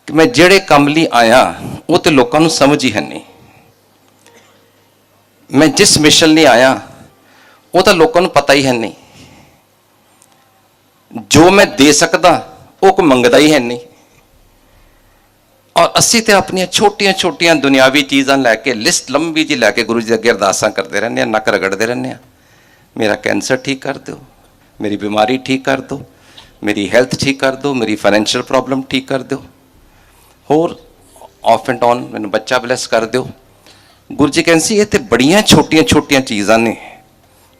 कि मैं जेड़े काम ਲਈ आया वो तो लोगों को समझ ही है नहीं, मैं जिस मिशन ਲਈ आया वो तो लोगों को पता ही है नहीं, जो मैं दे सकता वो कोई मंगदा ही है नहीं। और असी तो अपन छोटिया छोटिया दुनियावी चीज़ां लैके, लिस्ट लंबी जी लैके गुरु जी अगे अरदासां करते रहने, नक रगड़ते रहने। मेरा कैंसर ठीक कर दो, मेरी बीमारी ठीक कर दो, मेरी हेल्थ ठीक कर दो, मेरी फाइनेंशियल प्रॉब्लम ठीक कर दो, होर ऑफ एंड ऑन मैंने बच्चा ब्लैस कर दो। गुरु जी कहते ये तो बड़िया छोटिया छोटिया चीज़ां ने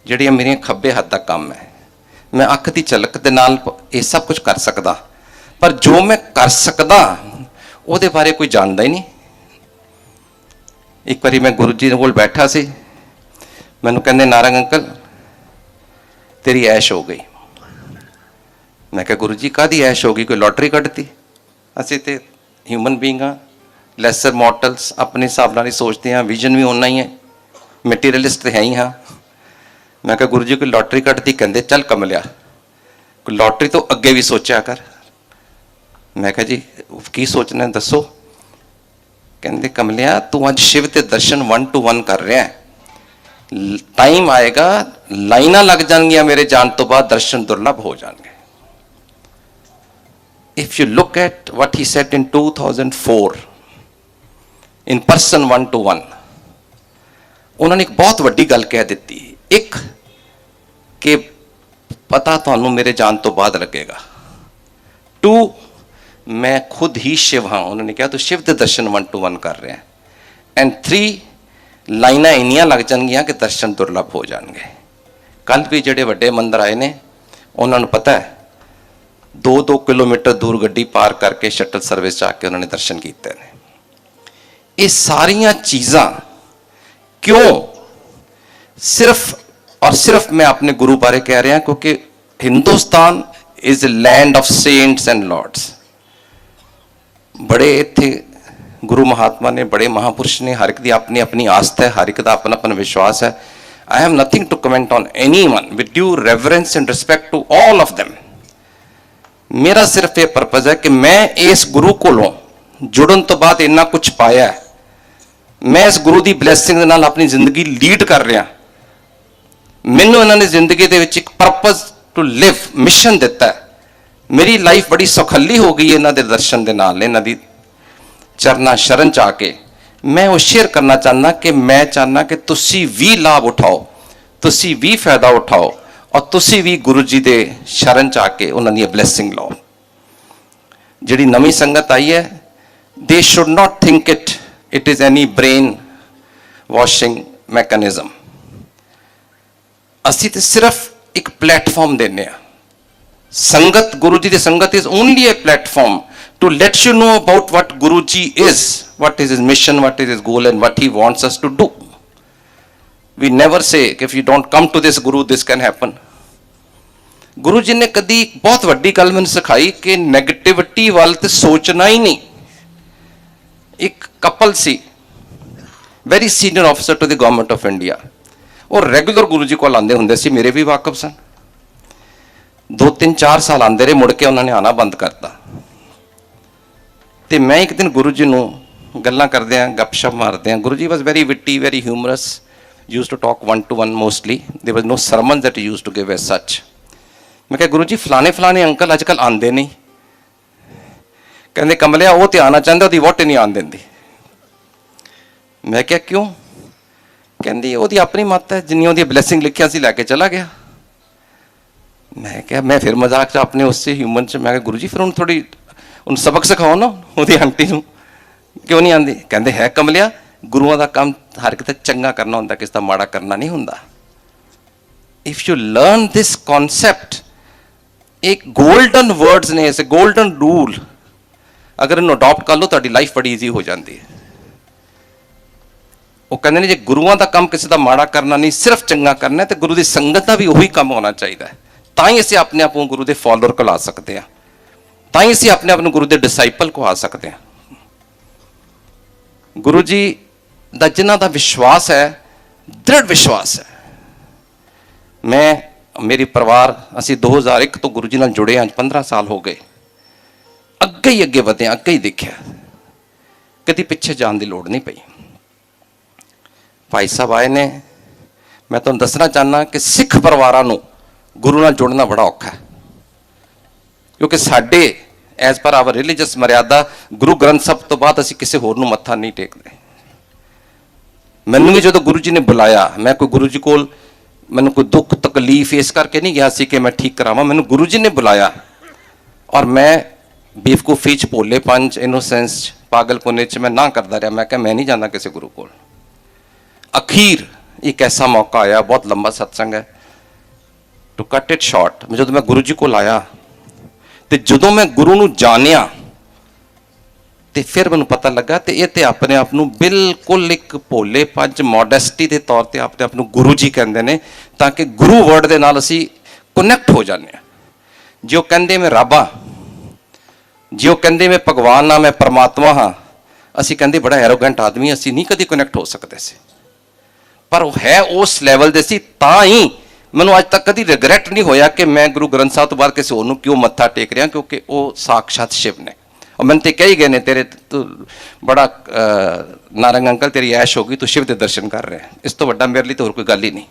जिहड़ियां मेरे खब्बे हत्थ दा काम है। मैं अख की झलक दे नाल ये सब कुछ कर सकदा, पर जो मैं कर सकदा ਉਹਦੇ बारे कोई जानता ही नहीं। एक बारी मैं गुरु जी कोल बैठा सी, मैनू कहंदे नारंग अंकल तेरी ऐश हो गई। मैं कहा गुरु जी काहदी ऐश हो गई, कोई लॉटरी कढ़ती? असीं ते ह्यूमन बीइंग हाँ, लैसर मॉर्टल्स, अपने हिसाब नाल ही सोचते हैं, विजन भी होना ही है, मटीरियलिस्ट तो है ही हाँ। मैं कहा गुरु जी कोई लॉटरी कढ़ती? कहंदे चल कमलिया कोई लॉटरी तो अगे भी सोचा कर। मैं कहा जी की सोचना है दसो? कहते कमलिया तू अज शिव के दर्शन 1 to 1 कर रहा है, टाइम आएगा लाइना लग जाएंगियां मेरे जान तो बाद दर्शन दुर्लभ हो जाएंगे। If you look at what he said in 2004 in person 1 to 1, उन्होंने एक बहुत वड्डी गल कह दी, एक कि पता थानू मेरे जान तो बाद लगेगा, 2 मैं खुद ही शिव हाँ। उन्होंने कहा तो शिव के दर्शन 1 to 1 कर रहे हैं, एंड 3 लाइना इन्नियां लग जाएंगियां कि दर्शन दुर्लभ हो जाएंगे। कल भी जेडे वड्डे मंदिर आए ने उन्होंने पता है 2-2 किलोमीटर दूर गड्डी पार करके शटल सर्विस जाके उन्होंने दर्शन किए हैं। ये सारियां चीज़ां क्यों? सिर्फ और सिर्फ मैं अपने गुरु बारे कह रहा क्योंकि Hindustan is a land of saints and lords. बड़े इत्थे गुरु महात्मा ने, बड़े महापुरुष ने, हर एक दी अपनी अपनी आस्था है, हर एक दा अपना अपना विश्वास है। I have nothing to comment on anyone, with due reverence and respect to all of them. मेरा सिर्फ ये पर्पज है कि मैं इस गुरु कोलों जुड़न तो बाद इन्ना कुछ पाया है, मैं इस गुरु की ब्लैसिंग दे नाल अपनी जिंदगी लीड कर रहा, मैनू इन्होंने जिंदगी दे विच एक पर्पज टू लिव मिशन दिता है, मेरी लाइफ बड़ी सौखली हो गई इन्हों के दर्शन के नाल, इन्हों की चरना शरण च आके मैं वो शेयर करना चाहना कि मैं चाहना कि तुसी भी लाभ उठाओ, तुसी भी फायदा उठाओ और तुसी भी गुरु जी के शरण च आके उन्होंने ब्लैसिंग लो। जिहड़ी नवी संगत आई है, they should not think it is any brain washing mechanism. असी तो सिर्फ एक प्लेटफॉर्म देने आ, संगत गुरु जी की संगत is only a platform to let you know about what Guruji is, what is his mission, what is his goal, and what he wants us to do. We never say if you don't come to this Guru, this can happen. गुरु जी ने कदी बहुत वड्डी गल मैंने सिखाई कि negativity वाल ते सोचना ही नहीं। एक कपल सी, very senior officer to the government of India, और रेगुलर गुरु जी को आंदे होंगे सी, मेरे भी वाकफ सन। 2-3-4 साल आंदे रहे, मुड़ के उन्होंने आना बंद करता। तो मैं एक दिन गुरु जी नूं गल्लां करदे आ, गपशप मारदे आ, Guru ji was very witty, very humorous, use to talk 1-to-1 mostly, there was no sermon that he use to give as such. मैं कहा गुरु जी फलाने फलाने अंकल अजकल आंदे नहीं, कहंदे कमलिया वो तो आना चाहता, उसकी वोट नहीं आन देंदी। मैं क्या क्यों? कहंदी उसकी अपनी मत है, जिन्नी उसदी ब्लैसिंग लिखिया सी लैके चला गया। मैं क्या, मैं फिर मजाक च अपने उससे ह्यूमन च मैं कहा गुरु जी फिर उन्हें थोड़ी उन सबक सिखाओ ना, ਉਹਦੀ आंटी ਨੂੰ क्यों नहीं आती? कहते है कमलिया गुरुओं का काम हर किते चंगा करना होंदा, किसी का माड़ा करना नहीं होंदा। If you learn this concept, एक गोल्डन वर्ड्स ने, ऐसे गोल्डन रूल, अगर इन्हों अडॉप्ट कर लो तो लाइफ बड़ी ईजी हो जाती है। वो कहते हैं जे गुरुओं का काम किसी का माड़ा करना नहीं, सिर्फ चंगा करना है, तो गुरु की संगत का भी वही काम होना चाहिए। ਤਾਂ ਹੀ ਅਸੀਂ अपने आप को गुरु के फॉलोअर को ला सकते हैं, ਤਾਂ ਹੀ ਅਸੀਂ अपने आप को गुरु के डिसाइपल को आ सकते हैं। गुरु जी ਦਾ ਜਿਨ੍ਹਾਂ ਦਾ विश्वास है, दृढ़ विश्वास है। मैं मेरी परिवार ਅਸੀਂ 2001 ਤੋਂ गुरु जी ਨਾਲ जुड़े, आज 15 साल हो गए, ਅੱਗੇ ਹੀ ਅੱਗੇ ਵਧੇ, ਅੱਗੇ ਹੀ ਦੇਖਿਆ, ਕਦੀ ਪਿੱਛੇ ਜਾਣ ਦੀ ਲੋੜ ਨਹੀਂ ਪਈ। ਭਾਈ ਸਾਹਿਬ ਆਏ ਨੇ, मैं ਤੁਹਾਨੂੰ ਦੱਸਣਾ ਚਾਹਨਾ कि सिख ਪਰਿਵਾਰਾਂ ਨੂੰ गुरु ਨਾਲ जुड़ना बड़ा औखा है, क्योंकि साडे एज पर आवर रिलीजियस मर्यादा गुरु ग्रंथ साहब तो बाद असी किसी होर नूं मत्था नहीं टेकते। मैनूं भी जो गुरु जी ने बुलाया, मैं कोई गुरु जी कोल मैनूं कोई दुख तकलीफ इस करके नहीं गया सी कि मैं ठीक करावां, मैनूं गुरु जी ने बुलाया और मैं बेवकूफी च, भोले पंच, इनोसेंस, पागलपुने च मैं ना करता रहा। मैं क्या मैं नहीं जाना किसी गुरु कोल। अखीर एक ऐसा मौका आया, बहुत लंबा सत्संग है, टू कट इट शॉर्ट, जो मैं गुरु जी को आया तो जो मैं गुरु नूं जानिया तो फिर मैनूं पता लगा तो ये तो अपने आप नूं बिल्कुल एक भोले पंच मॉडेस्टी के तौर पर अपने आप नूं गुरु जी कहते हैं, ताकि गुरु वर्ड के नाल असीं कनैक्ट हो जाने। जो कहते मैं रब हाँ, जो कहते मैं भगवान हाँ, मैं परमात्मा हाँ, असीं कहते बड़ा एरोगेंट आदमी, असीं नहीं कभी कनैक्ट हो सकते सी, पर वो है उस लैवल दे सी। तां ही मैनूं अज तक कभी रिगरैट नहीं होया कि मैं गुरु ग्रंथ साहब तो बाद किसी होर नूं क्यों मत्था टेक रहा, क्योंकि वो साक्षात शिव ने। और मैंने तो कही गए ने तेरे तो बड़ा नारंग अंकल तेरी ऐश होगी, तू शिव के दर्शन कर रहे हैं, इस तो वड्डा मेरे लिए तो होर कोई गल ही नहीं।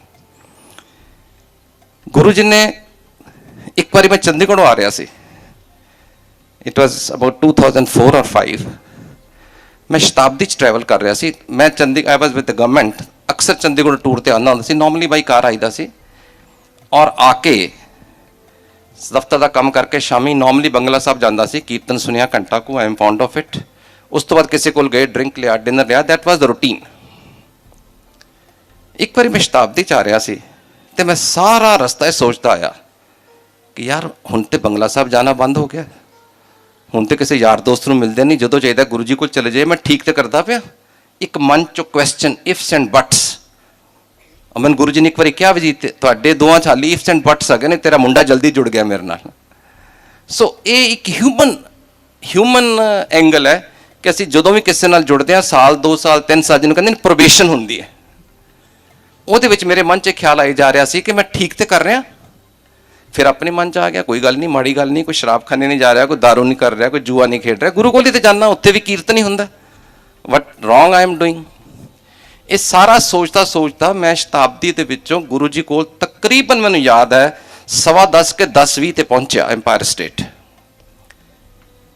गुरु जी ने एक बार मैं चंडीगढ़ आ रहा सी, इट वॉज अबाउट 2004 और 5, मैं शताब्दी ट्रैवल कर रहा सी। मैं Chandigarh I was with the government, अक्सर चंडीगढ़ टूर पर आना होंदा सी, नॉर्मली बाई कार आईदा सी, और आके दफ्तर का काम करके शामी नॉर्मली बंगला साहब जाता सी, कीर्तन सुनिया घंटा को, I am fond of it. उस तो बाद किसी को गए, ड्रिंक लिया, डिनर लिया, दैट वाज द रूटीन। एक बार मैं शताब्दी च आ रहा सी तो मैं सारा रस्ता सोचता आया कि यार हुण तो बंगला साहब जाना बंद हो गया, हुण तो किसी यार दोस्त नूं मिलते नहीं, जो चाहिए गुरु जी को चले जाए, मैं ठीक तो करता पाया। एक मन चो क्वेश्चन, इफ्स एंड बट्स। मैंने गुरु जी ने एक बार क्या भी जी तुहाडे दोवां च हाली इफ्स एंड बट्स है ने, तेरा मुंडा जल्दी जुड़ गया मेरे नाल। सो ये एक ह्यूमन एंगल है कि असीं जदों भी किसी नाल जुड़ते हैं, साल 2 साल 3 साल जिन्होंने कहते प्रोबेशन होंदी है, ਉਹਦੇ ਵਿੱਚ ਮੇਰੇ ਮਨ 'ਚ ਖਿਆਲ ਆਈ ਜਾ ਰਿਹਾ ਸੀ ਕਿ ਮੈਂ ਠੀਕ ਤੇ ਕਰ ਰਿਹਾ। ਫਿਰ ਆਪਣੇ ਮਨ 'ਚ ਆ ਗਿਆ ਕੋਈ ਗੱਲ ਨਹੀਂ, ਮਾੜੀ ਗੱਲ ਨਹੀਂ, ਕੋਈ ਸ਼ਰਾਬ ਖਾਣੇ ਨਹੀਂ ਜਾ ਰਿਹਾ, ਕੋਈ ਦਾਰੂ ਨਹੀਂ ਕਰ ਰਿਹਾ, ਕੋਈ ਜੂਆ ਨਹੀਂ ਖੇਡ ਰਿਹਾ, ਗੁਰੂ ਕੋਲ ਹੀ ਤੇ ਜਾਣਾ, ਉੱਥੇ ਵੀ ਕੀਰਤਨ ਹੀ ਹੁੰਦਾ। ਵਟ ਰੋਂਗ ਆਈ ਐਮ ਡੂਇੰਗ। ਇਹ ਸਾਰਾ ਸੋਚਦਾ ਮੈਂ ਸ਼ਤਾਬਦੀ ਦੇ ਵਿੱਚੋਂ ਗੁਰੂ ਜੀ ਕੋਲ ਤਕਰੀਬਨ ਮੈਨੂੰ ਯਾਦ ਹੈ 10:15 ਕੇ 10:20 ਤੇ ਪਹੁੰਚਿਆ ਐਮਪਾਇਰ ਸਟੇਟ।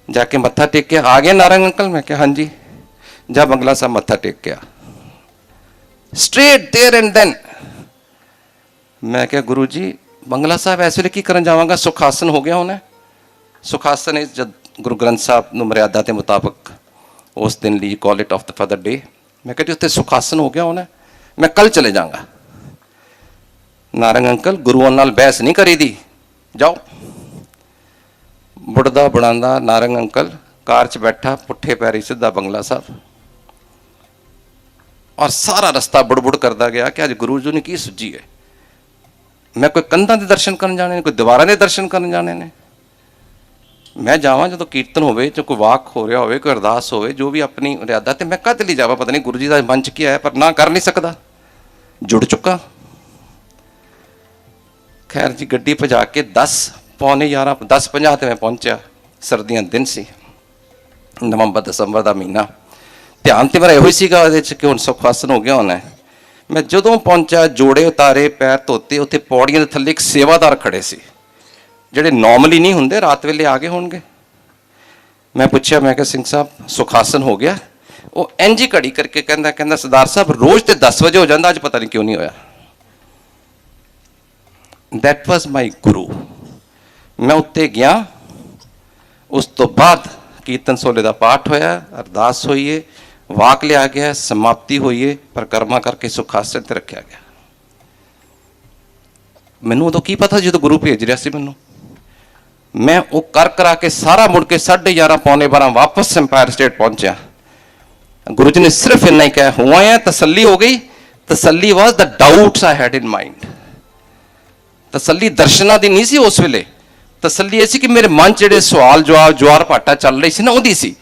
ਜਾ ਕੇ ਮੱਥਾ ਟੇਕ ਕੇ ਆ ਗਏ ਨਾਰੰਗ ਅੰਕਲ? ਮੈਂ ਕਿਹਾ ਹਾਂਜੀ। ਜਾ ਬੰਗਲਾ ਸਾਹਿਬ ਮੱਥਾ ਟੇਕ ਕੇ ਆ। ਸਟ੍ਰੇਟ देयर एंड देन मैं क्या गुरु जी बंगला साहब इस वे की करन जावांगा, सुखासन हो गया होना। सुखासन इज जब गुरु ग्रंथ साहब ਨੂੰ ਮਰਿਆਦਾ ਦੇ ਮੁਤਾਬਕ ਉਸ ਦਿਨ ਲਈ ਕਾਲ it of the father day. ਮੈਂ ਕਹਿੰਦੀ ਉੱਥੇ ਸੁਖਾਸਨ ਹੋ ਗਿਆ ਹੋਣਾ, ਮੈਂ ਕੱਲ ਚਲੇ ਜਾਵਾਂਗਾ। ਨਾਰੰਗ ਅੰਕਲ ਗੁਰੂਆਂ ਨਾਲ ਬਹਿਸ ਨਹੀਂ ਕਰੀਦੀ, ਜਾਓ। ਬੁੜਦਾ ਬਣਾਉਂਦਾ ਨਾਰੰਗ ਅੰਕਲ ਕਾਰ 'ਚ ਬੈਠਾ ਪੁੱਠੇ ਪੈਰੀ ਸਿੱਧਾ ਬੰਗਲਾ ਸਾਹਿਬ। और सारा रस्ता बुड़ करता गया कि अज गुरु जी ने की सुझी है। मैं कोई कंधा के दर्शन करन जाने ने, कोई दीवारां के दर्शन करन जाने ने। मैं जावां जो कीर्तन होवे, जो कोई वाक हो रहा होवे, कोई अरदास होवे, जो भी अपनी मर्यादा, तो मैं कद लिए जावा, पता नहीं गुरु जी का मन च की है, पर ना कर नहीं सकता, जुड़ चुका। खैर जी गड्डी भजा के 10:15 10:50 ते मैं पहुंचा। सर्दियां दिन सी, नवंबर दसंबर का महीना। ਧਿਆਨ ਤੇ ਮੇਰਾ ਇਹੋ ਹੀ ਸੀਗਾ ਉਹਦੇ 'ਚ ਕਿ ਹੁਣ ਸੁਖਾਸਨ ਹੋ ਗਿਆ ਹੋਣਾ। ਮੈਂ ਜਦੋਂ ਪਹੁੰਚਾ ਜੋੜੇ ਉਤਾਰੇ, ਪੈਰ ਧੋਤੇ, ਉੱਥੇ ਪੌੜੀਆਂ ਦੇ ਥੱਲੇ ਇੱਕ ਸੇਵਾਦਾਰ ਖੜੇ ਸੀ ਜਿਹੜੇ ਨਾਰਮਲੀ ਨਹੀਂ ਹੁੰਦੇ, ਰਾਤ ਵੇਲੇ ਆ ਗਏ ਹੋਣਗੇ। ਮੈਂ ਪੁੱਛਿਆ, ਮੈਂ ਕਿਹਾ ਸਿੰਘ ਸਾਹਿਬ ਸੁਖਾਸਨ ਹੋ ਗਿਆ? ਉਹ ਇੰਝ ਹੀ ਘੜੀ ਕਰਕੇ ਕਹਿੰਦਾ ਸਰਦਾਰ ਸਾਹਿਬ ਰੋਜ਼ ਤੇ 10 ਵਜੇ ਹੋ ਜਾਂਦਾ, ਅੱਜ ਪਤਾ ਨਹੀਂ ਕਿਉਂ ਨਹੀਂ ਹੋਇਆ। ਦੈਟ ਵਾਜ਼ ਮਾਈ ਗੁਰੂ। ਮੈਂ ਉੱਤੇ ਗਿਆ, ਉਸ ਤੋਂ ਬਾਅਦ ਕੀਰਤਨ ਸੋਲੇ ਦਾ ਪਾਠ ਹੋਇਆ, ਅਰਦਾਸ ਹੋਈ ਹੈ, ਵਾਕ ਲਿਆ ਗਿਆ, ਸਮਾਪਤੀ ਹੋਈ ਹੈ, ਪਰਿਕਰਮਾ ਕਰਕੇ ਸੁਖਾਸਨ ਤੇ ਰੱਖਿਆ ਗਿਆ। ਮੈਨੂੰ ਉਦੋਂ ਕੀ ਪਤਾ ਜਦੋਂ ਗੁਰੂ ਭੇਜ ਰਿਹਾ ਸੀ ਮੈਨੂੰ। ਮੈਂ ਉਹ ਕਰਾ ਕੇ ਸਾਰਾ ਮੁੜ ਕੇ 11:30 ਪੌਣੇ 12 ਵਾਪਸ ਐਮਪਾਇਰ ਸਟੇਟ ਪਹੁੰਚਿਆ। ਗੁਰੂ ਜੀ ਨੇ ਸਿਰਫ ਇੰਨਾ ਹੀ ਕਿਹਾ, ਹੁਆ ਹੈ, ਤਸੱਲੀ ਹੋ ਗਈ। ਤਸੱਲੀ was the doubts I had in mind. ਤਸੱਲੀ ਦਰਸ਼ਨਾਂ ਦੀ ਨਹੀਂ ਸੀ ਉਸ ਵੇਲੇ, ਤਸੱਲੀ ਇਹ ਸੀ ਕਿ ਮੇਰੇ ਮਨ 'ਚ ਜਿਹੜੇ ਸਵਾਲ ਜਵਾਬ ਜਵਾਰ ਭਾਟਾ ਚੱਲ ਰਹੀ ਸੀ ਨਾ, ਉਹਦੀ ਸੀ।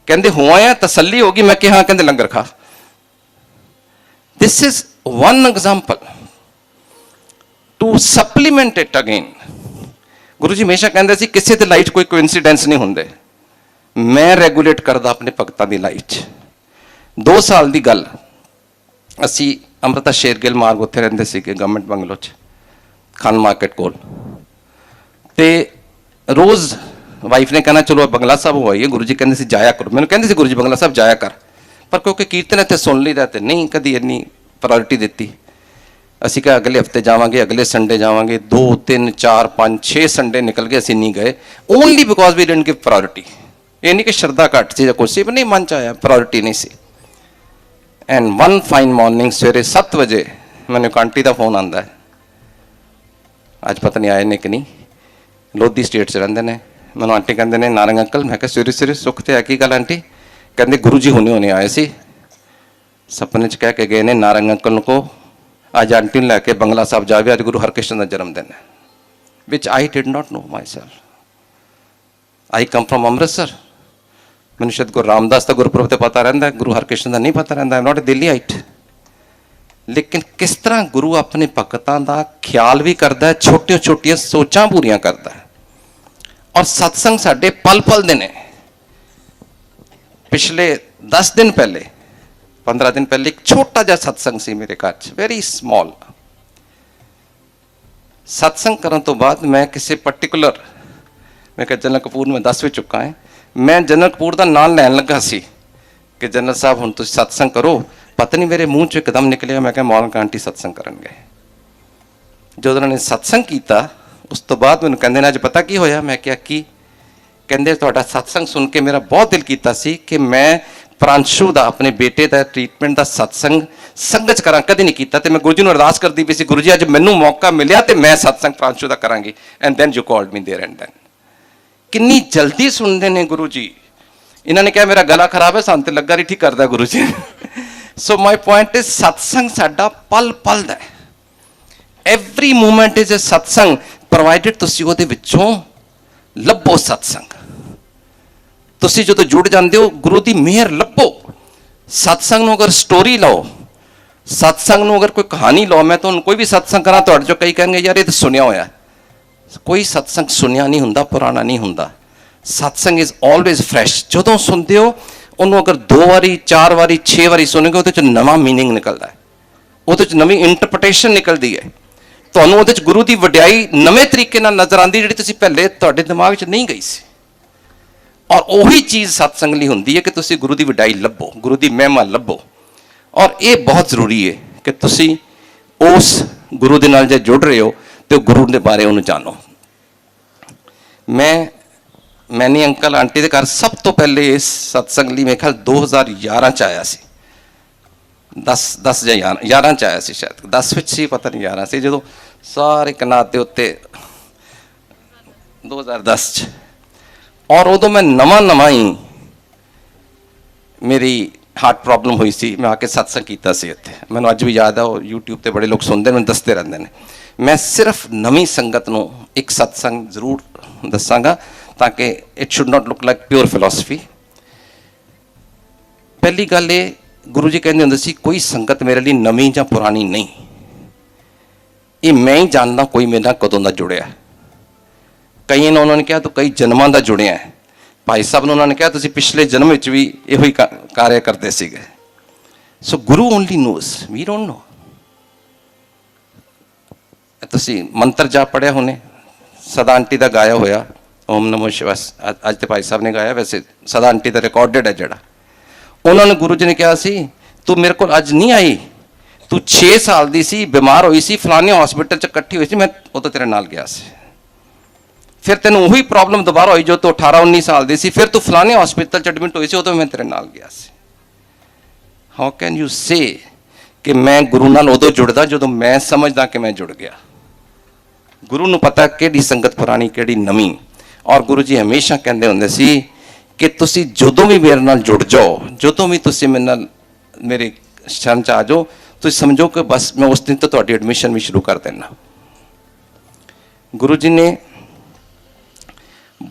ਕਹਿੰਦੇ ਹੁਆ ਹੈ, ਤਸੱਲੀ ਹੋ ਗਈ। ਮੈਂ ਕਿਹਾ ਹਾਂ। ਕਹਿੰਦੇ ਲੰਗਰ ਖਾ। This is one example to supplement it again. Guru ji ਹਮੇਸ਼ਾ ਕਹਿੰਦੇ ਸੀ ਕਿਸੇ ਦੇ ਲਾਈਫ 'ਚ ਕੋਈ ਕੋਇਨਸੀਡੈਂਸ ਨਹੀਂ ਹੁੰਦੇ। ਮੈਂ ਰੈਗੂਲੇਟ ਕਰਦਾ ਆਪਣੇ ਭਗਤਾਂ ਦੀ ਲਾਈਫ 'ਚ। 2 ਸਾਲ ਦੀ ਗੱਲ, ਅਸੀਂ ਅੰਮ੍ਰਿਤਾ ਸ਼ੇਰਗਿੱਲ ਮਾਰਗ ਉੱਥੇ ਰਹਿੰਦੇ ਸੀਗੇ ਗਵਰਨਮੈਂਟ ਬੰਗਲੋ 'ਚ, ਖਾਨ ਮਾਰਕੀਟ ਕੋਲ। ਤੇ ਰੋਜ਼ ਵਾਈਫ ਨੇ ਕਹਿਣਾ ਚਲੋ ਬੰਗਲਾ ਸਾਹਿਬ ਹੋ ਆਈਏ। ਗੁਰੂ ਜੀ ਕਹਿੰਦੇ ਸੀ ਜਾਇਆ ਕਰੋ। ਮੈਨੂੰ ਕਹਿੰਦੇ ਸੀ ਗੁਰੂ ਜੀ ਬੰਗਲਾ ਸਾਹਿਬ ਜਾਇਆ ਕਰ, ਪਰ ਕਿਉਂਕਿ ਕੀਰਤਨ ਇੱਥੇ ਸੁਣ ਲਈਦਾ ਤੇ ਨਹੀਂ ਕਦੀ ਇੰਨੀ ਪ੍ਰਾਇੋਰਟੀ ਦਿੱਤੀ। ਅਸੀਂ ਕਿਹਾ ਅਗਲੇ ਹਫਤੇ ਜਾਵਾਂਗੇ, ਅਗਲੇ ਸੰਡੇ ਜਾਵਾਂਗੇ। 2 3 4 5 6 ਸੰਡੇ ਨਿਕਲ ਗਏ, ਅਸੀਂ ਨਹੀਂ ਗਏ। Only because we didn't give priority. ਇਹ ਨਹੀਂ ਕਿ ਸ਼ਰਧਾ ਘੱਟ ਸੀ ਜਾਂ ਕੁਛ ਸੀ, ਪਰ ਨਹੀਂ ਮਨ 'ਚ ਆਇਆ, ਪ੍ਰਾਇੋਰਟੀ ਨਹੀਂ ਸੀ। ਐਂਡ ਵਨ ਫਾਈਨ ਮਾਰਨਿੰਗ ਸਵੇਰੇ 7 ਵਜੇ ਮੈਨੂੰ ਇੱਕ ਆਂਟੀ ਦਾ ਫੋਨ ਆਉਂਦਾ ਹੈ। ਅੱਜ ਪਤਾ ਨਹੀਂ ਆਏ ਨੇ ਕਿ ਨਹੀਂ, ਲੋਧੀ ਸਟੇਟ 'ਚ ਰਹਿੰਦੇ ਨੇ। ਮੈਨੂੰ ਆਂਟੀ ਕਹਿੰਦੇ ਨੇ ਨਾਰੰਗ ਅੰਕਲ। ਮੈਂ ਕਿਹਾ ਸਵੇਰੇ ਸੁੱਖ ਤੇ ਹੈ ਕੀ ਗੱਲ ਆਂਟੀ? ਕਹਿੰਦੇ ਗੁਰੂ ਜੀ ਹੁਣੇ ਆਏ ਸੀ, ਸੁਪਨੇ 'ਚ ਕਹਿ ਕੇ ਗਏ ਨੇ ਨਾਰੰਗ ਅੰਕਲ ਨੂੰ ਕੋ ਅੱਜ ਆਂਟੀ ਨੂੰ ਲੈ ਕੇ ਬੰਗਲਾ ਸਾਹਿਬ ਜਾਵੇ, ਅੱਜ ਗੁਰੂ ਹਰਕ੍ਰਿਸ਼ਨ ਦਾ ਜਨਮ ਦਿਨ ਹੈ। Which I did not know myself. I come from Amritsar. ਮੈਨੂੰ ਸ਼ਾਇਦ ਗੁਰੂ ਰਾਮਦਾਸ ਦਾ ਗੁਰਪੁਰਬ ਤੇ ਪਤਾ ਰਹਿੰਦਾ, ਗੁਰੂ ਹਰਕ੍ਰਿਸ਼ਨ ਦਾ ਨਹੀਂ ਪਤਾ ਰਹਿੰਦਾ। ਆਈ ਨੋਟ ਅ ਦਿੱਲੀਆਈਟ। ਲੇਕਿਨ ਕਿਸ ਤਰ੍ਹਾਂ ਗੁਰੂ ਆਪਣੇ ਭਗਤਾਂ ਦਾ ਖਿਆਲ ਵੀ ਕਰਦਾ, ਛੋਟੀਆਂ ਛੋਟੀਆਂ ਸੋਚਾਂ ਪੂਰੀਆਂ ਕਰਦਾ। ਔਰ ਸਤਸੰਗ ਸਾਡੇ ਪਲ ਪਲ ਦੇ ਨੇ। ਪਿਛਲੇ 10 ਦਿਨ ਪਹਿਲੇ 15 ਦਿਨ ਪਹਿਲੇ ਇੱਕ ਛੋਟਾ ਜਿਹਾ ਸਤਸੰਗ ਸੀ ਮੇਰੇ ਘਰ 'ਚ, ਵੈਰੀ ਸਮਾਲ। ਸਤਸੰਗ ਕਰਨ ਤੋਂ ਬਾਅਦ ਮੈਂ ਕਿਸੇ ਪਾਰਟਿਕੂਲਰ, ਮੈਂ ਕਿਹਾ ਜਨਰਲ ਕਪੂਰ ਨੂੰ ਮੈਂ ਦੱਸ ਵੀ ਚੁੱਕਾ ਹੈ, ਮੈਂ ਜਨਰਲ ਕਪੂਰ ਦਾ ਨਾਮ ਲੈਣ ਲੱਗਾ ਸੀ ਕਿ ਜਨਰਲ ਸਾਹਿਬ ਹੁਣ ਤੁਸੀਂ ਸਤਸੰਗ ਕਰੋ। ਪਤਾ ਨਹੀਂ ਮੇਰੇ ਮੂੰਹ 'ਚੋਂ ਇੱਕਦਮ ਨਿਕਲਿਆ, ਮੈਂ ਕਿਹਾ ਮੌਲਵੀ ਆਂਟੀ ਸਤਸੰਗ ਕਰਨਗੇ। ਜਦੋਂ ਉਹਨਾਂ ਨੇ ਸਤਸੰਗ ਕੀਤਾ ਉਸ ਤੋਂ ਬਾਅਦ ਮੈਨੂੰ ਕਹਿੰਦੇ ਨੇ ਅੱਜ ਪਤਾ ਕੀ ਹੋਇਆ? ਮੈਂ ਕਿਹਾ ਕੀ? ਕਹਿੰਦੇ ਤੁਹਾਡਾ ਸਤਸੰਗ ਸੁਣ ਕੇ ਮੇਰਾ ਬਹੁਤ ਦਿਲ ਕੀਤਾ ਸੀ ਕਿ ਮੈਂ ਪ੍ਰਾਂਸ਼ੂ ਦਾ, ਆਪਣੇ ਬੇਟੇ ਦਾ ਟ੍ਰੀਟਮੈਂਟ ਦਾ ਸਤਸੰਗ ਸੰਗਤ 'ਚ ਕਰਾਂ, ਕਦੇ ਨਹੀਂ ਕੀਤਾ। ਤੇ ਮੈਂ ਗੁਰੂ ਜੀ ਨੂੰ ਅਰਦਾਸ ਕਰਦੀ ਪਈ ਸੀ, ਗੁਰੂ ਜੀ ਅੱਜ ਮੈਨੂੰ ਮੌਕਾ ਮਿਲਿਆ ਤੇ ਮੈਂ ਸਤਸੰਗ ਪ੍ਰਾਂਸ਼ੂ ਦਾ ਕਰਾਂਗੀ। And then you called me there and then. ਕਿੰਨੀ ਜਲਦੀ ਸੁਣਦੇ ਨੇ ਗੁਰੂ ਜੀ। ਇਹਨਾਂ ਨੇ ਕਿਹਾ ਮੇਰਾ ਗਲਾ ਖਰਾਬ ਹੈ, ਸਾਨੂੰ ਤੇ ਲੱਗਾ ਨਹੀਂ ਠੀਕ ਕਰਦਾ ਗੁਰੂ ਜੀ। ਸੋ ਮਾਈ ਪੁਆਇੰਟ ਇਜ਼ ਸਤਸੰਗ ਸਾਡਾ ਪਲ ਪਲ ਦਾ। Every moment is a satsang, provided ਤੁਸੀਂ ਉਹਦੇ ਵਿੱਚੋਂ ਲੱਭੋ ਸਤਸੰਗ। ਤੁਸੀਂ ਜਦੋਂ ਜੁੜ ਜਾਂਦੇ ਹੋ ਗੁਰੂ ਦੀ ਮਿਹਰ ਲੱਭੋ। ਸਤਸੰਗ ਨੂੰ ਅਗਰ ਸਟੋਰੀ ਲਓ सत्संग ਨੂੰ ਅਗਰ ਕੋਈ ਕਹਾਣੀ ਲਓ, ਮੈਂ ਤੁਹਾਨੂੰ ਕੋਈ ਵੀ ਸਤਸੰਗ ਕਰਾਂ ਤੁਹਾਡੇ ਚੋਂ ਕਈ ਕਹਿਣਗੇ ਯਾਰ ਇਹ ਤਾਂ ਸੁਣਿਆ ਹੋਇਆ। ਕੋਈ ਸਤਸੰਗ ਸੁਣਿਆ ਨਹੀਂ ਹੁੰਦਾ, ਪੁਰਾਣਾ ਨਹੀਂ ਹੁੰਦਾ। ਸਤਸੰਗ ਇਜ਼ ਆਲਵੇਜ਼ ਫਰੈਸ਼। ਜਦੋਂ ਸੁਣਦੇ ਹੋ ਉਹਨੂੰ ਅਗਰ 2 ਵਾਰੀ 4 ਵਾਰੀ 6 ਵਾਰੀ ਸੁਣੋਗੇ ਉਹਦੇ 'ਚ ਨਵਾਂ ਮੀਨਿੰਗ ਨਿਕਲਦਾ ਹੈ, ਉਹਦੇ 'ਚ ਨਵੀਂ ਇੰਟਰਪ੍ਰੀਟੇਸ਼ਨ ਨਿਕਲਦੀ ਹੈ। ਤੁਹਾਨੂੰ ਉਹਦੇ 'ਚ ਗੁਰੂ ਦੀ ਵਡਿਆਈ ਨਵੇਂ ਤਰੀਕੇ ਨਾਲ ਨਜ਼ਰ ਆਉਂਦੀ ਜਿਹੜੀ ਤੁਸੀਂ ਪਹਿਲੇ ਤੁਹਾਡੇ ਦਿਮਾਗ 'ਚ ਨਹੀਂ ਗਈ ਸੀ। ਔਰ ਉਹੀ ਚੀਜ਼ ਸਤਸੰਗ ਲਈ ਹੁੰਦੀ ਹੈ ਕਿ ਤੁਸੀਂ ਗੁਰੂ ਦੀ ਵਡਿਆਈ ਲੱਭੋ, ਗੁਰੂ ਦੀ ਮਹਿਮਾ ਲੱਭੋ। ਔਰ ਇਹ ਬਹੁਤ ਜ਼ਰੂਰੀ ਹੈ ਕਿ ਤੁਸੀਂ ਉਸ ਗੁਰੂ ਦੇ ਨਾਲ ਜੇ ਜੁੜ ਰਹੇ ਹੋ ਤੇ ਗੁਰੂ ਦੇ ਬਾਰੇ ਉਹਨੂੰ ਜਾਣੋ। ਮੈਨੇ ਅੰਕਲ ਆਂਟੀ ਦੇ ਘਰ ਸਭ ਤੋਂ ਪਹਿਲੇ ਇਸ ਸਤਸੰਗ ਲਈ ਮੇਰੇ ਖਿਆਲ 2011 ਚ ਆਇਆ ਸੀ। 10 ਜਾਂ 11 ਚ ਆਇਆ ਸੀ, ਸ਼ਾਇਦ 10 ਵਿੱਚ ਸੀ, ਪਤਾ ਨਹੀਂ 11 ਸੀ, ਜਦੋਂ ਸਾਰੇ ਕਨਾਤ ਦੇ ਉੱਤੇ 2010 ਚ। ਔਰ ਉਦੋਂ ਮੈਂ ਨਵਾਂ ਹੀ ਮੇਰੀ ਹਾਰਟ ਪ੍ਰੋਬਲਮ ਹੋਈ ਸੀ, ਮੈਂ ਆ ਕੇ ਸਤਸੰਗ ਕੀਤਾ ਸੀ ਇੱਥੇ। ਮੈਨੂੰ ਅੱਜ ਵੀ ਯਾਦ ਆ, ਉਹ YouTube ਤੇ ਬੜੇ ਲੋਕ ਸੁਣਦੇ ਨੇ, ਦੱਸਦੇ ਰਹਿੰਦੇ ਨੇ। ਮੈਂ ਸਿਰਫ ਨਵੀਂ ਸੰਗਤ ਨੂੰ ਇੱਕ ਸਤਸੰਗ ਜ਼ਰੂਰ ਦੱਸਾਂਗਾ ਤਾਂ ਕਿ it should not look like pure philosophy. ਪਹਿਲੀ ਗੱਲ ਇਹ, ਗੁਰੂ ਜੀ ਕਹਿੰਦੇ ਹੁੰਦੇ ਸੀ ਕੋਈ ਸੰਗਤ ਮੇਰੇ ਲਈ ਨਵੀਂ ਜਾਂ ਪੁਰਾਣੀ ਨਹੀਂ, ਇਹ ਮੈਂ ਹੀ ਜਾਣਦਾ ਕੋਈ ਮੇਰੇ ਨਾਲ ਕਦੋਂ ਦਾ ਜੁੜਿਆ। ਕਈਆਂ ਨੂੰ ਉਹਨਾਂ ਨੇ ਕਿਹਾ ਤੂੰ ਕਈ ਜਨਮਾਂ ਦਾ ਜੁੜਿਆ ਹੈ। ਭਾਈ ਸਾਹਿਬ ਨੂੰ ਉਹਨਾਂ ਨੇ ਕਿਹਾ ਤੁਸੀਂ ਪਿਛਲੇ ਜਨਮ ਵਿੱਚ ਵੀ ਇਹੋ ਹੀ ਕਾਰਿਆ ਕਰਦੇ ਸੀਗੇ। So Guru only knows, we don't know. ਤੁਸੀਂ ਮੰਤਰ ਜਾਪ ਪੜਿਆ ਹੋਣੇ, ਸਦਾ ਆਂਟੀ ਦਾ ਗਾਇਆ ਹੋਇਆ ਓਮ ਨਮੋ ਸ਼ਿਵਾਏ, ਅੱਜ ਤੇ ਭਾਈ ਸਾਹਿਬ ਨੇ ਗਾਇਆ, ਵੈਸੇ ਸਦਾ ਆਂਟੀ ਦਾ ਰਿਕਾਰਡਡ ਹੈ ਜਿਹੜਾ। ਉਹਨਾਂ ਨੂੰ ਗੁਰੂ ਜੀ ਨੇ ਕਿਹਾ ਸੀ ਤੂੰ ਮੇਰੇ ਕੋਲ ਅੱਜ ਨਹੀਂ ਆਈ, ਤੂੰ 6 ਸਾਲ ਦੀ ਸੀ, ਬਿਮਾਰ ਹੋਈ ਸੀ, ਫਲਾਣੇ ਹਸਪੀਟਲ 'ਚ ਇਕੱਠੀ ਹੋਈ ਸੀ, ਮੈਂ ਉਦੋਂ ਤੇਰੇ ਨਾਲ ਗਿਆ ਸੀ। ਫਿਰ ਤੈਨੂੰ ਉਹੀ ਪ੍ਰੋਬਲਮ ਦੁਬਾਰਾ ਹੋਈ ਜੋ ਤੂੰ 18-19 ਸਾਲ ਦੀ ਸੀ, ਫਿਰ ਤੂੰ ਫਲਾਣੇ ਹਸਪੀਟਲ 'ਚ ਐਡਮਿਟ ਹੋਈ ਸੀ, ਉਦੋਂ ਮੈਂ ਤੇਰੇ ਨਾਲ ਗਿਆ ਸੀ। ਹਾਊ ਕੈਨ ਯੂ ਸੇ ਕਿ ਮੈਂ ਗੁਰੂ ਨਾਲ ਉਦੋਂ ਜੁੜਦਾ ਜਦੋਂ ਮੈਂ ਸਮਝਦਾ ਕਿ ਮੈਂ ਜੁੜ ਗਿਆ। ਗੁਰੂ ਨੂੰ ਪਤਾ ਕਿਹੜੀ ਸੰਗਤ ਪੁਰਾਣੀ ਕਿਹੜੀ ਨਵੀਂ। ਔਰ ਗੁਰੂ ਜੀ ਹਮੇਸ਼ਾ ਕਹਿੰਦੇ ਹੁੰਦੇ ਸੀ ਕਿ ਤੁਸੀਂ ਜਦੋਂ ਵੀ ਮੇਰੇ ਨਾਲ ਜੁੜ ਜਾਓ, ਜਦੋਂ ਵੀ ਤੁਸੀਂ ਮੇਰੇ ਨਾਲ ਮੇਰੇ ਸ਼ਰਨ 'ਚ ਆ ਜਾਓ, ਤੁਸੀਂ ਸਮਝੋ ਕਿ ਬਸ ਮੈਂ ਉਸ ਦਿਨ ਤੋਂ ਤੁਹਾਡੀ ਐਡਮਿਸ਼ਨ ਵੀ ਸ਼ੁਰੂ ਕਰ ਦੇਣਾ। ਗੁਰੂ ਜੀ ਨੇ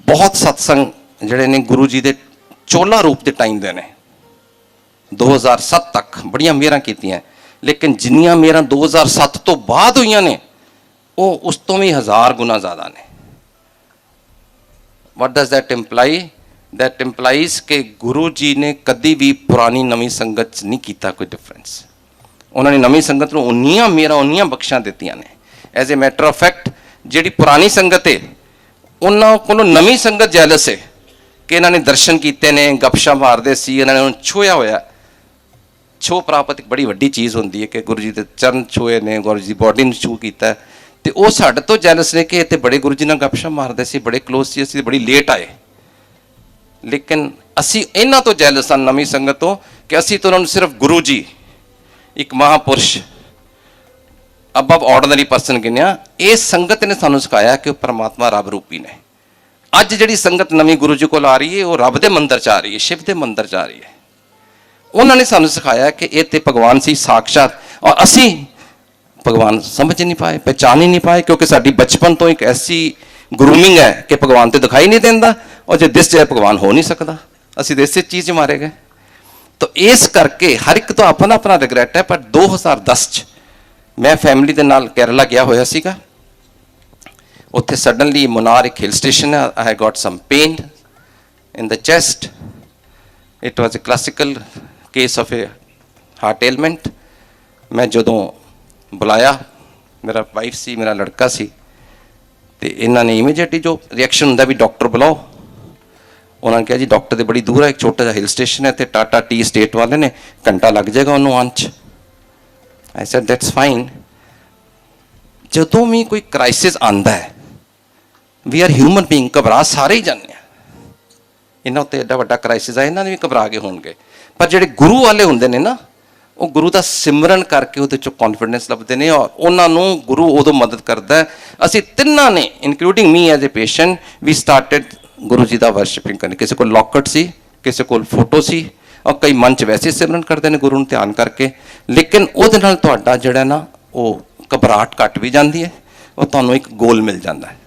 ਬਹੁਤ ਸਤਸੰਗ ਜਿਹੜੇ ਨੇ ਗੁਰੂ ਜੀ ਦੇ ਚੋਲਾ ਰੂਪ ਦੇ ਟਾਈਮ ਦੇ ਨੇ, 2007 ਤੱਕ ਬੜੀਆਂ ਮਿਹਰਾਂ ਕੀਤੀਆਂ, ਲੇਕਿਨ ਜਿੰਨੀਆਂ ਮਿਹਰਾਂ 2007 ਤੋਂ ਬਾਅਦ ਹੋਈਆਂ ਨੇ ਉਹ ਉਸ ਤੋਂ ਵੀ 1000 ਗੁਣਾ ਜ਼ਿਆਦਾ ਨੇ। ਵਾਟ does that employee? That employees ਕਿ ਗੁਰੂ ਜੀ ਨੇ ਕਦੀ ਵੀ ਪੁਰਾਣੀ ਨਵੀਂ ਸੰਗਤ 'ਚ ਨਹੀਂ ਕੀਤਾ ਕੋਈ ਡਿਫਰੈਂਸ। ਉਹਨਾਂ ਨੇ ਨਵੀਂ ਸੰਗਤ ਨੂੰ ਉਨੀਆਂ ਮਿਹਰਾਂ ਉਨੀਆਂ ਬਖਸ਼ਾਂ ਦਿੱਤੀਆਂ ਨੇ। As a matter of fact ਜਿਹੜੀ ਪੁਰਾਣੀ ਸੰਗਤ ਹੈ ਉਹਨਾਂ ਕੋਲੋਂ ਨਵੀਂ ਸੰਗਤ ਜੈਲਸ ਹੈ ਕਿ ਇਹਨਾਂ ਨੇ ਦਰਸ਼ਨ ਕੀਤੇ ਨੇ, ਗੱਪਸ਼ਾ ਮਾਰਦੇ ਸੀ, ਇਹਨਾਂ ਨੇ ਉਹਨੂੰ ਛੂਹਿਆ ਹੋਇਆ। ਛੋਹ ਪ੍ਰਾਪਤ ਇੱਕ ਬੜੀ ਵੱਡੀ ਚੀਜ਼ ਹੁੰਦੀ ਹੈ ਕਿ ਗੁਰੂ ਜੀ ਦੇ ਚਰਨ ਛੂਹੇ ਨੇ, ਗੁਰੂ ਜੀ ਦੀ ਬੋਡੀ ਨੂੰ ਛੂਹ ਕੀਤਾ, ਤੇ ਉਹ ਸਾਡੇ ਤੋਂ ਜੈਲਸ ਨੇ ਕਿ ਇੱਥੇ ਬੜੇ ਗੁਰੂ ਜੀ ਨਾਲ ਗੱਪਸ਼ਾ ਮਾਰਦੇ ਸੀ, ਬੜੇ ਕਲੋਜ਼ ਸੀ, ਅਸੀਂ ਬੜੀ ਲੇਟ ਆਏ। ਲੇਕਿਨ ਅਸੀਂ ਇਹਨਾਂ ਤੋਂ ਜੈਲਸ ਹਾਂ ਨਵੀਂ ਸੰਗਤ ਤੋਂ ਕਿ ਅਸੀਂ ਤਾਂ ਉਹਨਾਂ ਨੂੰ ਸਿਰਫ ਗੁਰੂ ਜੀ ਇੱਕ ਮਹਾਂਪੁਰਸ਼ ਅਬਵ ਆਰਡੀਨਰੀ ਪਰਸਨ ਗਿਣਿਆ। ਇਹ ਸੰਗਤ ਨੇ ਸਾਨੂੰ ਸਿਖਾਇਆ ਕਿ ਉਹ ਪਰਮਾਤਮਾ ਰੱਬ ਰੂਪੀ ਨੇ। ਅੱਜ ਜਿਹੜੀ ਸੰਗਤ ਨਵੀਂ ਗੁਰੂ ਜੀ ਕੋਲ ਆ ਰਹੀ ਹੈ ਉਹ ਰੱਬ ਦੇ ਮੰਦਰ 'ਚ ਆ ਰਹੀ ਹੈ, ਸ਼ਿਵ ਦੇ ਮੰਦਰ 'ਚ ਆ ਰਹੀ ਹੈ। ਉਹਨਾਂ ਨੇ ਸਾਨੂੰ ਸਿਖਾਇਆ ਕਿ ਇਹ ਤੇ ਭਗਵਾਨ ਸੀ ਸਾਕਸ਼ਾਤ, ਔਰ ਅਸੀਂ ਭਗਵਾਨ ਸਮਝ ਨਹੀਂ ਪਾਏ, ਪਹਿਚਾਨ ਹੀ ਨਹੀਂ ਪਾਏ, ਕਿਉਂਕਿ ਸਾਡੀ ਬਚਪਨ ਤੋਂ ਇੱਕ ਐਸੀ ਗਰੂਮਿੰਗ ਹੈ ਕਿ ਭਗਵਾਨ ਤੇ ਦਿਖਾਈ ਨਹੀਂ ਦਿੰਦਾ, ਔਰ ਜੇ ਦਿਸ ਜਾਏ ਭਗਵਾਨ ਹੋ ਨਹੀਂ ਸਕਦਾ। ਅਸੀਂ ਇਸੇ ਚੀਜ਼ 'ਚ ਮਾਰੇ ਗਏ। ਤਾਂ ਇਸ ਕਰਕੇ ਹਰ ਇੱਕ ਤੋਂ ਆਪਣਾ ਆਪਣਾ ਰਿਗਰੈਟ ਹੈ। ਪਰ 2010 'ਚ ਮੈਂ ਫੈਮਿਲੀ ਦੇ ਨਾਲ ਕੇਰਲਾ ਗਿਆ ਹੋਇਆ ਸੀਗਾ। ਉੱਥੇ ਸਡਨਲੀ ਮੁਨਾਰ ਇੱਕ ਹਿਲ ਸਟੇਸ਼ਨ ਹੈ, I got some pain in the chest. It was a classical case of a heart ailment. ਮੈਂ ਜਦੋਂ ਬੁਲਾਇਆ, ਮੇਰਾ ਵਾਈਫ ਸੀ, ਮੇਰਾ ਲੜਕਾ ਸੀ, ਤੇ ਇਹਨਾਂ ਨੇ ਇਮੀਡੀਏਟਲੀ ਜੋ ਰਿਐਕਸ਼ਨ ਹੁੰਦਾ ਵੀ ਡਾਕਟਰ ਬੁਲਾਓ। ਉਹਨਾਂ ਨੇ ਕਿਹਾ ਜੀ ਡਾਕਟਰ ਦੇ ਬੜੀ ਦੂਰ ਹੈ, ਇੱਕ ਛੋਟਾ ਜਿਹਾ ਹਿਲ ਸਟੇਸ਼ਨ ਹੈ, ਇੱਥੇ ਟਾਟਾ ਟੀ ਸਟੇਟ ਵਾਲੇ ਨੇ, ਘੰਟਾ ਲੱਗ ਜਾਏਗਾ ਉਹਨੂੰ ਆਉਣ 'ਚ। I said that's fine। ਜਦੋਂ ਵੀ ਕੋਈ ਕ੍ਰਾਈਸਿਸ ਆਉਂਦਾ ਹੈ, ਵੀ ਆਰ ਹਿਊਮਨ ਬੀਇੰਗ, ਘਬਰਾ ਸਾਰੇ ਹੀ ਜਾਂਦੇ ਆ। ਇਹਨਾਂ ਉੱਤੇ ਐਡਾ ਵੱਡਾ ਕ੍ਰਾਈਸਿਸ ਆ, ਇਹਨਾਂ ਨੇ ਵੀ ਘਬਰਾ ਕੇ ਹੋਣਗੇ। ਪਰ ਜਿਹੜੇ ਗੁਰੂ ਵਾਲੇ ਹੁੰਦੇ ਨੇ ਨਾ, ਉਹ ਗੁਰੂ ਦਾ ਸਿਮਰਨ ਕਰਕੇ ਉਹਦੇ 'ਚੋਂ ਕੌਨਫੀਡੈਂਸ ਲੱਭਦੇ ਨੇ, ਔਰ ਉਹਨਾਂ ਨੂੰ ਗੁਰੂ ਉਦੋਂ ਮਦਦ ਕਰਦਾ ਹੈ। ਅਸੀਂ ਤਿੰਨਾਂ ਨੇ including me as a patient we started Guru ji ਦਾ ਵਰਸ਼ਿਪਿੰਗ ਕਰਨੀ। ਕਿਸੇ ਕੋਲ ਲੋਕਟ ਸੀ, ਕਿਸੇ ਕੋਲ ਫੋਟੋ ਸੀ, ਔਰ ਕਈ ਮਨ 'ਚ ਵੈਸੇ ਸਿਮਰਨ ਕਰਦੇ ਨੇ ਗੁਰੂ ਨੂੰ ਧਿਆਨ ਕਰਕੇ। ਲੇਕਿਨ ਉਹਦੇ ਨਾਲ ਤੁਹਾਡਾ ਜਿਹੜਾ ਨਾ ਉਹ ਘਬਰਾਹਟ ਘੱਟ ਵੀ ਜਾਂਦੀ ਹੈ, ਉਹ ਤੁਹਾਨੂੰ ਇੱਕ ਗੋਲ ਮਿਲ ਜਾਂਦਾ ਹੈ।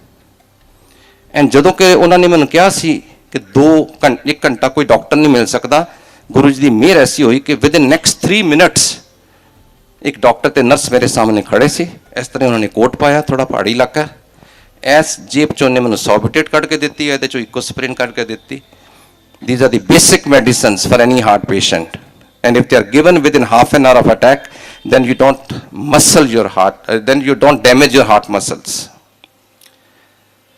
ਐਂਡ ਜਦੋਂ ਕਿ ਉਹਨਾਂ ਨੇ ਮੈਨੂੰ ਕਿਹਾ ਸੀ ਕਿ 1 ਘੰਟਾ ਕੋਈ ਡਾਕਟਰ ਨਹੀਂ ਮਿਲ ਸਕਦਾ, ਗੁਰੂ ਜੀ ਦੀ ਮਿਹਰ ਐਸੀ ਹੋਈ ਕਿ ਵਿਦਿਨ ਨੈਕਸਟ 3 ਮਿੰਟਸ एक डॉक्टर ते नर्स मेरे सामने खड़े सी, इस तरह उन्होंने कोट पाया, थोड़ा पहाड़ी इलाका, इस जेब चों ने मैंने सॉर्बिटेट कट के दी, ये चो इकोस्प्रिन कट के दी. These are the basic medicines for any heart patient, and if they are given within half an hour of attack, then you don't muscle your heart, then you don't damage your heart muscles.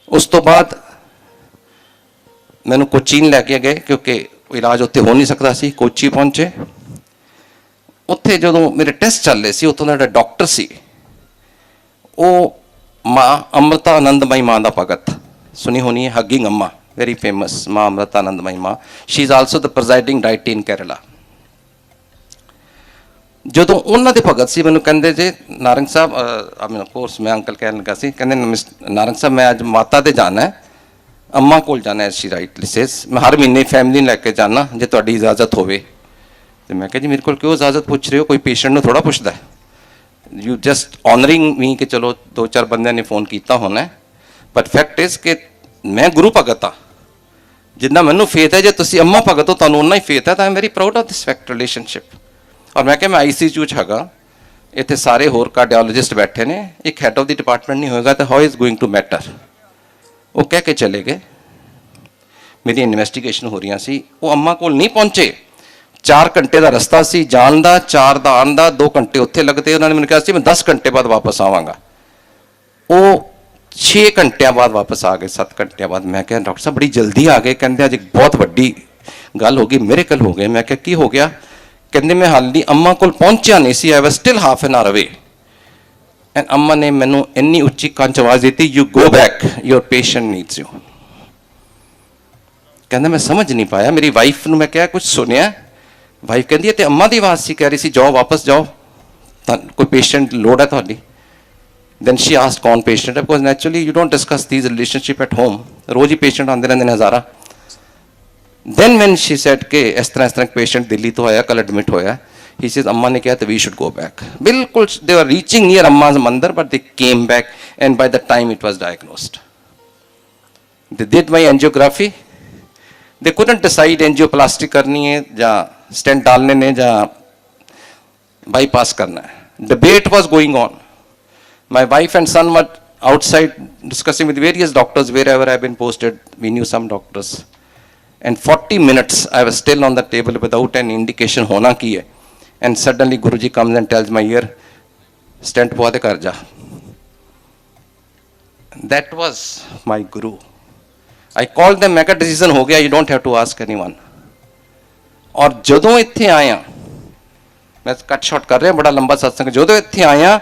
उस तो बाद मैंने कोचीन लैके गए क्योंकि इलाज उत्थे हो नहीं सकता सी. कोची पहुंचे, उत्थे ਜਦੋਂ ਮੇਰੇ ਟੈਸਟ ਚੱਲ ਰਹੇ ਸੀ ਉੱਥੋਂ ਦਾ ਜਿਹੜਾ ਡਾਕਟਰ ਸੀ ਉਹ ਮਾਂ ਅੰਮ੍ਰਿਤਾ ਆਨੰਦਮਈ ਮਾਂ ਦਾ ਭਗਤ ਸੁਣੀ ਹੋਣੀ ਹੈ, ਹੱਗਿੰਗ ਅੰਮਾ, very famous ਮਾਂ ਅੰਮ੍ਰਿਤਾ ਆਨੰਦਮਈ ਮਾਂ. she is also the presiding deity in Kerala. ਜਦੋਂ ਉਹਨਾਂ ਦੇ ਭਗਤ ਸੀ ਮੈਨੂੰ ਕਹਿੰਦੇ ਜੇ ਨਾਰੰਗ ਸਾਹਿਬ, ਆਫ ਕੋਰਸ ਮੈਂ ਅੰਕਲ ਕਹਿਣ ਲੱਗਾ ਸੀ, ਕਹਿੰਦੇ ਨਾਰੰਗ ਸਾਹਿਬ ਮੈਂ ਅੱਜ ਮਾਤਾ ਦੇ ਜਾਣਾ ਹੈ, ਅੰਮਾ ਕੋਲ ਜਾਣਾ ਹੈ. she rightly says ਮੈਂ ਹਰ ਮਹੀਨੇ ਫੈਮਿਲੀ ਲੈ ਕੇ ਜਾਣਾ ਜੇ ਤੁਹਾਡੀ ਇਜਾਜ਼ਤ ਹੋਵੇ. ਤੇ ਮੈਂ ਕਿਹਾ ਜੀ ਮੇਰੇ ਕੋਲ ਕਿਉਂ ਇਜਾਜ਼ਤ ਪੁੱਛ ਰਹੇ ਹੋ, ਕੋਈ ਪੇਸ਼ੈਂਟ ਨੂੰ ਥੋੜਾ ਪੁੱਛਦਾ ਹੈ. ਯੂ ਜਸਟ ਆਨਰਿੰਗ ਮੀ ਕਿ ਚਲੋ 2-4 ਬੰਦਿਆਂ ਨੇ ਫੋਨ ਕੀਤਾ ਹੋਣਾ, ਬਟ ਫੈਕਟ ਇਜ਼ ਕਿ ਮੈਂ ਗੁਰੂ ਭਗਤ ਹਾਂ. ਜਿੰਨਾ ਮੈਨੂੰ ਫੇਥ ਹੈ, ਜੇ ਤੁਸੀਂ ਅੰਮਾ ਭਗਤ ਹੋ ਤੁਹਾਨੂੰ ਉਨਾ ਹੀ ਫੇਥ ਹੈ, ਤਾਂ I am very proud of this fact relationship. ਔਰ ਮੈਂ ਕਿਹਾ ਮੈਂ ICU 'ਚ ਹੈਗਾ, ਇੱਥੇ ਸਾਰੇ ਹੋਰ ਕਾਰਡੀਓਲੋਜਿਸਟ ਬੈਠੇ ਨੇ, ਇੱਕ ਹੈਡ ਆਫ ਦੀ ਡਿਪਾਰਟਮੈਂਟ ਨਹੀਂ ਹੋਏਗਾ ਤਾਂ how is going to matter. ਉਹ ਕਹਿ ਕੇ ਚਲੇ ਗਏ. ਮੇਰੀ ਇਨਵੈਸਟੀਗੇਸ਼ਨ ਹੋ ਰਹੀਆਂ ਸੀ, ਉਹ ਅੰਮਾ ਕੋਲ ਨਹੀਂ ਪਹੁੰਚੇ. 4 ਘੰਟੇ ਦਾ ਰਸਤਾ ਸੀ ਜਾਣ ਦਾ, 4 ਦਾ ਆਉਣ ਦਾ, 2 ਘੰਟੇ ਉੱਥੇ ਲੱਗਦੇ. ਉਹਨਾਂ ਨੇ ਮੈਨੂੰ ਕਿਹਾ ਸੀ ਮੈਂ 10 ਘੰਟੇ ਬਾਅਦ ਵਾਪਸ ਆਵਾਂਗਾ. ਉਹ 6 ਘੰਟਿਆਂ ਬਾਅਦ ਵਾਪਸ ਆ ਗਏ, 7 ਘੰਟਿਆਂ ਬਾਅਦ. ਮੈਂ ਕਿਹਾ ਡਾਕਟਰ ਸਾਹਿਬ ਬੜੀ ਜਲਦੀ ਆ ਗਏ. ਕਹਿੰਦੇ ਅੱਜ ਇੱਕ ਬਹੁਤ ਵੱਡੀ ਗੱਲ ਹੋ ਗਈ, ਮਿਰੇਕਲ ਹੋ ਗਏ. ਮੈਂ ਕਿਹਾ ਕੀ ਹੋ ਗਿਆ? ਕਹਿੰਦੇ ਮੈਂ ਹਾਲੇ ਅੰਮਾ ਕੋਲ ਪਹੁੰਚਿਆ ਨਹੀਂ ਸੀ, ਆਈ ਵਾਸ ਸਟਿਲ ਹਾਫ ਐਨ ਆਵਰ ਅਵੇ. ਐਂਡ ਅੰਮਾ ਨੇ ਮੈਨੂੰ ਇੰਨੀ ਉੱਚੀ ਕੰਚ ਆਵਾਜ਼ ਦਿੱਤੀ, you go back, your patient needs you. ਕਹਿੰਦਾ ਮੈਂ ਸਮਝ ਨਹੀਂ ਪਾਇਆ. ਮੇਰੀ ਵਾਈਫ ਨੂੰ ਮੈਂ ਕਿਹਾ ਕੁਝ ਸੁਣਿਆ? ਵਾਈਫ ਕਹਿੰਦੀ ਹੈ ਤੇ ਅੰਮਾ ਦੀ ਆਵਾਜ਼ ਸੀ, ਕਹਿ ਰਹੀ ਸੀ ਜਾਓ ਵਾਪਸ ਜਾਓ, ਤਾਂ ਕੋਈ ਪੇਸ਼ੈਂਟ ਲੋੜ ਹੈ ਤੁਹਾਡੀ. then she asked ਕੌਣ ਪੇਸ਼ੈਂਟ ਹੈ, because naturally you don't discuss these relationship at home, rose he patient ਆਉਂਦੇ ਰਹਿੰਦੇ ਨੇ ਹਜ਼ਾਰਾਂ. then when she said ਕਿ ਇਸ ਤਰ੍ਹਾਂ ਪੇਸ਼ੈਂਟ ਦਿੱਲੀ ਤੋਂ ਆਇਆ, ਕੱਲ ਐਡਮਿਟ ਹੋਇਆ, he says ਅੰਮਾ ਨੇ ਕਿਹਾ ਤਾਂ we should go back. ਬਿਲਕੁਲ they were reaching near ਅੰਮਾ's ਮੰਦਰ, but they came back and by the time it was diagnosed, they did my angiography. they couldn't decide angioplasty करनी है ਜਾਂ stent डालने ने ਜਾਂ bypass करना है. debate was going on. my wife and son were outside discussing with various doctors wherever I've been posted. we knew some doctors, and 40 minutes I was still on the table without an indication hona ki hai. and suddenly Guruji comes and tells my ear, stent pwa de kar ja. that was my guru. I called them, मैं कहा decision हो गया, you don't have to ask anyone. और ਜਦੋਂ ਇੱਥੇ ਆਇਆ, ਮੈਂ ਕੱਟ ਸ਼ਾਟ ਕਰ ਰਿਹਾ, ਬੜਾ ਲੰਬਾ ਸਤਸੰਗ, ਜਦੋਂ ਇੱਥੇ ਆਇਆ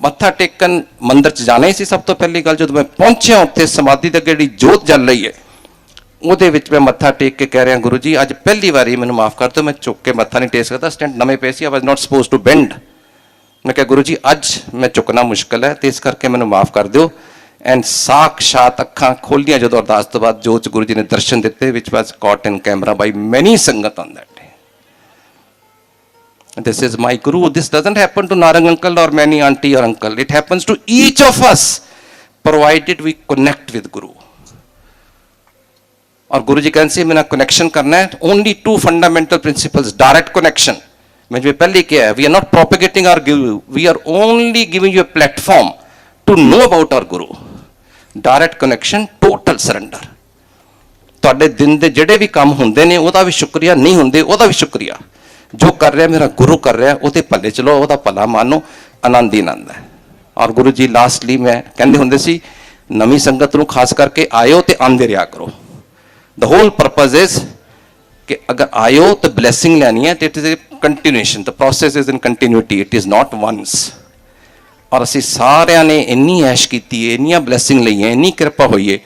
ਮੱਥਾ ਟੇਕਣ ਮੰਦਰ 'ਚ ਜਾਣਾ ਹੀ ਸੀ ਸਭ ਤੋਂ ਪਹਿਲੀ ਗੱਲ. ਜਦੋਂ ਮੈਂ ਪਹੁੰਚਿਆ ਉੱਥੇ ਸਮਾਧੀ ਦੇ ਅੱਗੇ ਜਿਹੜੀ ਜੋਤ ਜਲ ਰਹੀ ਹੈ, ਉਹਦੇ ਵਿੱਚ ਮੈਂ ਮੱਥਾ ਟੇਕ ਕੇ ਕਹਿ ਰਿਹਾ ਗੁਰੂ ਜੀ ਅੱਜ ਪਹਿਲੀ ਵਾਰੀ ਮੈਨੂੰ ਮਾਫ ਕਰ ਦਿਓ, ਮੈਂ ਚੁੱਕ ਕੇ ਮੱਥਾ ਨਹੀਂ ਟੇਕ ਸਕਦਾ, ਸਟੈਂਟ ਨਵੇਂ ਪਏ ਸੀ, ਆਈ ਵਾਜ਼ ਨਾਟ ਸਪੋਜ਼ ਟੂ ਬੈਂਡ. ਮੈਂ ਕਿਹਾ ਗੁਰੂ ਜੀ ਅੱਜ ਮੈਂ ਚੁੱਕਣਾ ਮੁਸ਼ਕਿਲ ਹੈ ਤੇ ਇਸ ਕਰਕੇ ਮੈਨੂੰ ਮਾਫ ਕਰ ਦਿਓ. ਐਂਡ ਸਾਖਸ਼ਾਤ ਅੱਖਾਂ ਖੋਲ੍ਹੀਆਂ ਜਦੋਂ ਅਰਦਾਸ ਤੋਂ ਬਾਅਦ ਜੋਤ 'ਚ ਗੁਰੂ ਜੀ ਨੇ ਦਰਸ਼ਨ ਦਿੱਤੇ, ਵਿਚ ਵਾਸ ਕਾਟ ਇਨ ਕੈਮਰਾ ਬਾਈ ਮੈਨੀ ਸੰਗਤ on that day. This is my guru. This doesn't happen to Narang uncle or many auntie or uncle. It happens to each of us, provided we connect with Guru. और गुरु जी कहते हैं मेरा connection करना है, only 2 fundamental principles. direct connection, मैंने पहले किया है, we are not propagating our guru, we are only giving you a platform to know about our guru. direct connection, total surrender. ਤੁਹਾਡੇ ਦਿਨ ਦੇ ਜਿਹੜੇ ਵੀ ਕੰਮ ਹੁੰਦੇ ਨੇ ਉਹਦਾ ਵੀ ਸ਼ੁਕਰੀਆ, ਨਹੀਂ ਹੁੰਦੇ ਉਹਦਾ ਵੀ ਸ਼ੁਕਰੀਆ. ਜੋ ਕਰ ਰਿਹਾ ਮੇਰਾ ਗੁਰੂ ਕਰ ਰਿਹਾ, ਉਹਦੇ ਭੱਲੇ ਚਲੋ, ਉਹਦਾ ਭਲਾ ਮਾਨੋ, ਆਨੰਦ ਹੀ ਆਨੰਦ ਹੈ. ਔਰ ਗੁਰੂ ਜੀ ਲਾਸਟਲੀ ਮੈਂ ਕਹਿੰਦੇ ਹੁੰਦੇ ਸੀ ਨਵੀਂ ਸੰਗਤ ਨੂੰ ਖਾਸ ਕਰਕੇ ਆਇਓ ਤੇ ਆਂਦੇ ਰਿਹਾ ਕਰੋ. The whole purpose is ਕਿ ਅਗਰ ਆਇਓ ਤਾਂ ਬਲੈਸਿੰਗ ਲੈਣੀ ਹੈ ਤੇ it is a continuation, the process is in continuity, it is not once. ਔਰ ਅਸੀਂ ਸਾਰਿਆਂ ਨੇ ਇੰਨੀ ਐਸ਼ ਕੀਤੀ ਹੈ, ਇੰਨੀਆਂ ਬਲੈਸਿੰਗ ਲਈਆਂ, ਇੰਨੀ ਕਿਰਪਾ ਹੋਈ ਹੈ.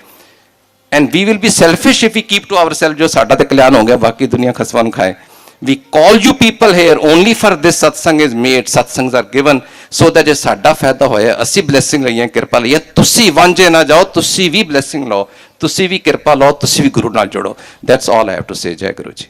And we will be selfish if we keep to our self, ਜੋ ਸਾਡਾ ਤੇ ਕਲਿਆਣ ਹੋ ਗਿਆ ਬਾਕੀ ਦੁਨੀਆ ਖਸਮਾਂ ਨੂੰ ਖਾਏ. We call you people here only for this satsang is made, satsangs are given so that ਜੇ ਸਾਡਾ ਫਾਇਦਾ ਹੋਇਆ, ਅਸੀਂ ਬਲੇਸਿੰਗ ਲਈਏ, ਕਿਰਪਾ ਲਈਏ, ਤੁਸੀਂ ਵਾਂਝੇ ਨਾ ਜਾਓ, ਤੁਸੀਂ ਵੀ ਬਲੇਸਿੰਗ ਲਓ, ਤੁਸੀਂ ਵੀ ਕਿਰਪਾ ਲਓ, ਤੁਸੀਂ ਵੀ ਗੁਰੂ ਨਾਲ ਜੁੜੋ. That's all I have to say. ਜੈ ਗੁਰੂ ਜੀ.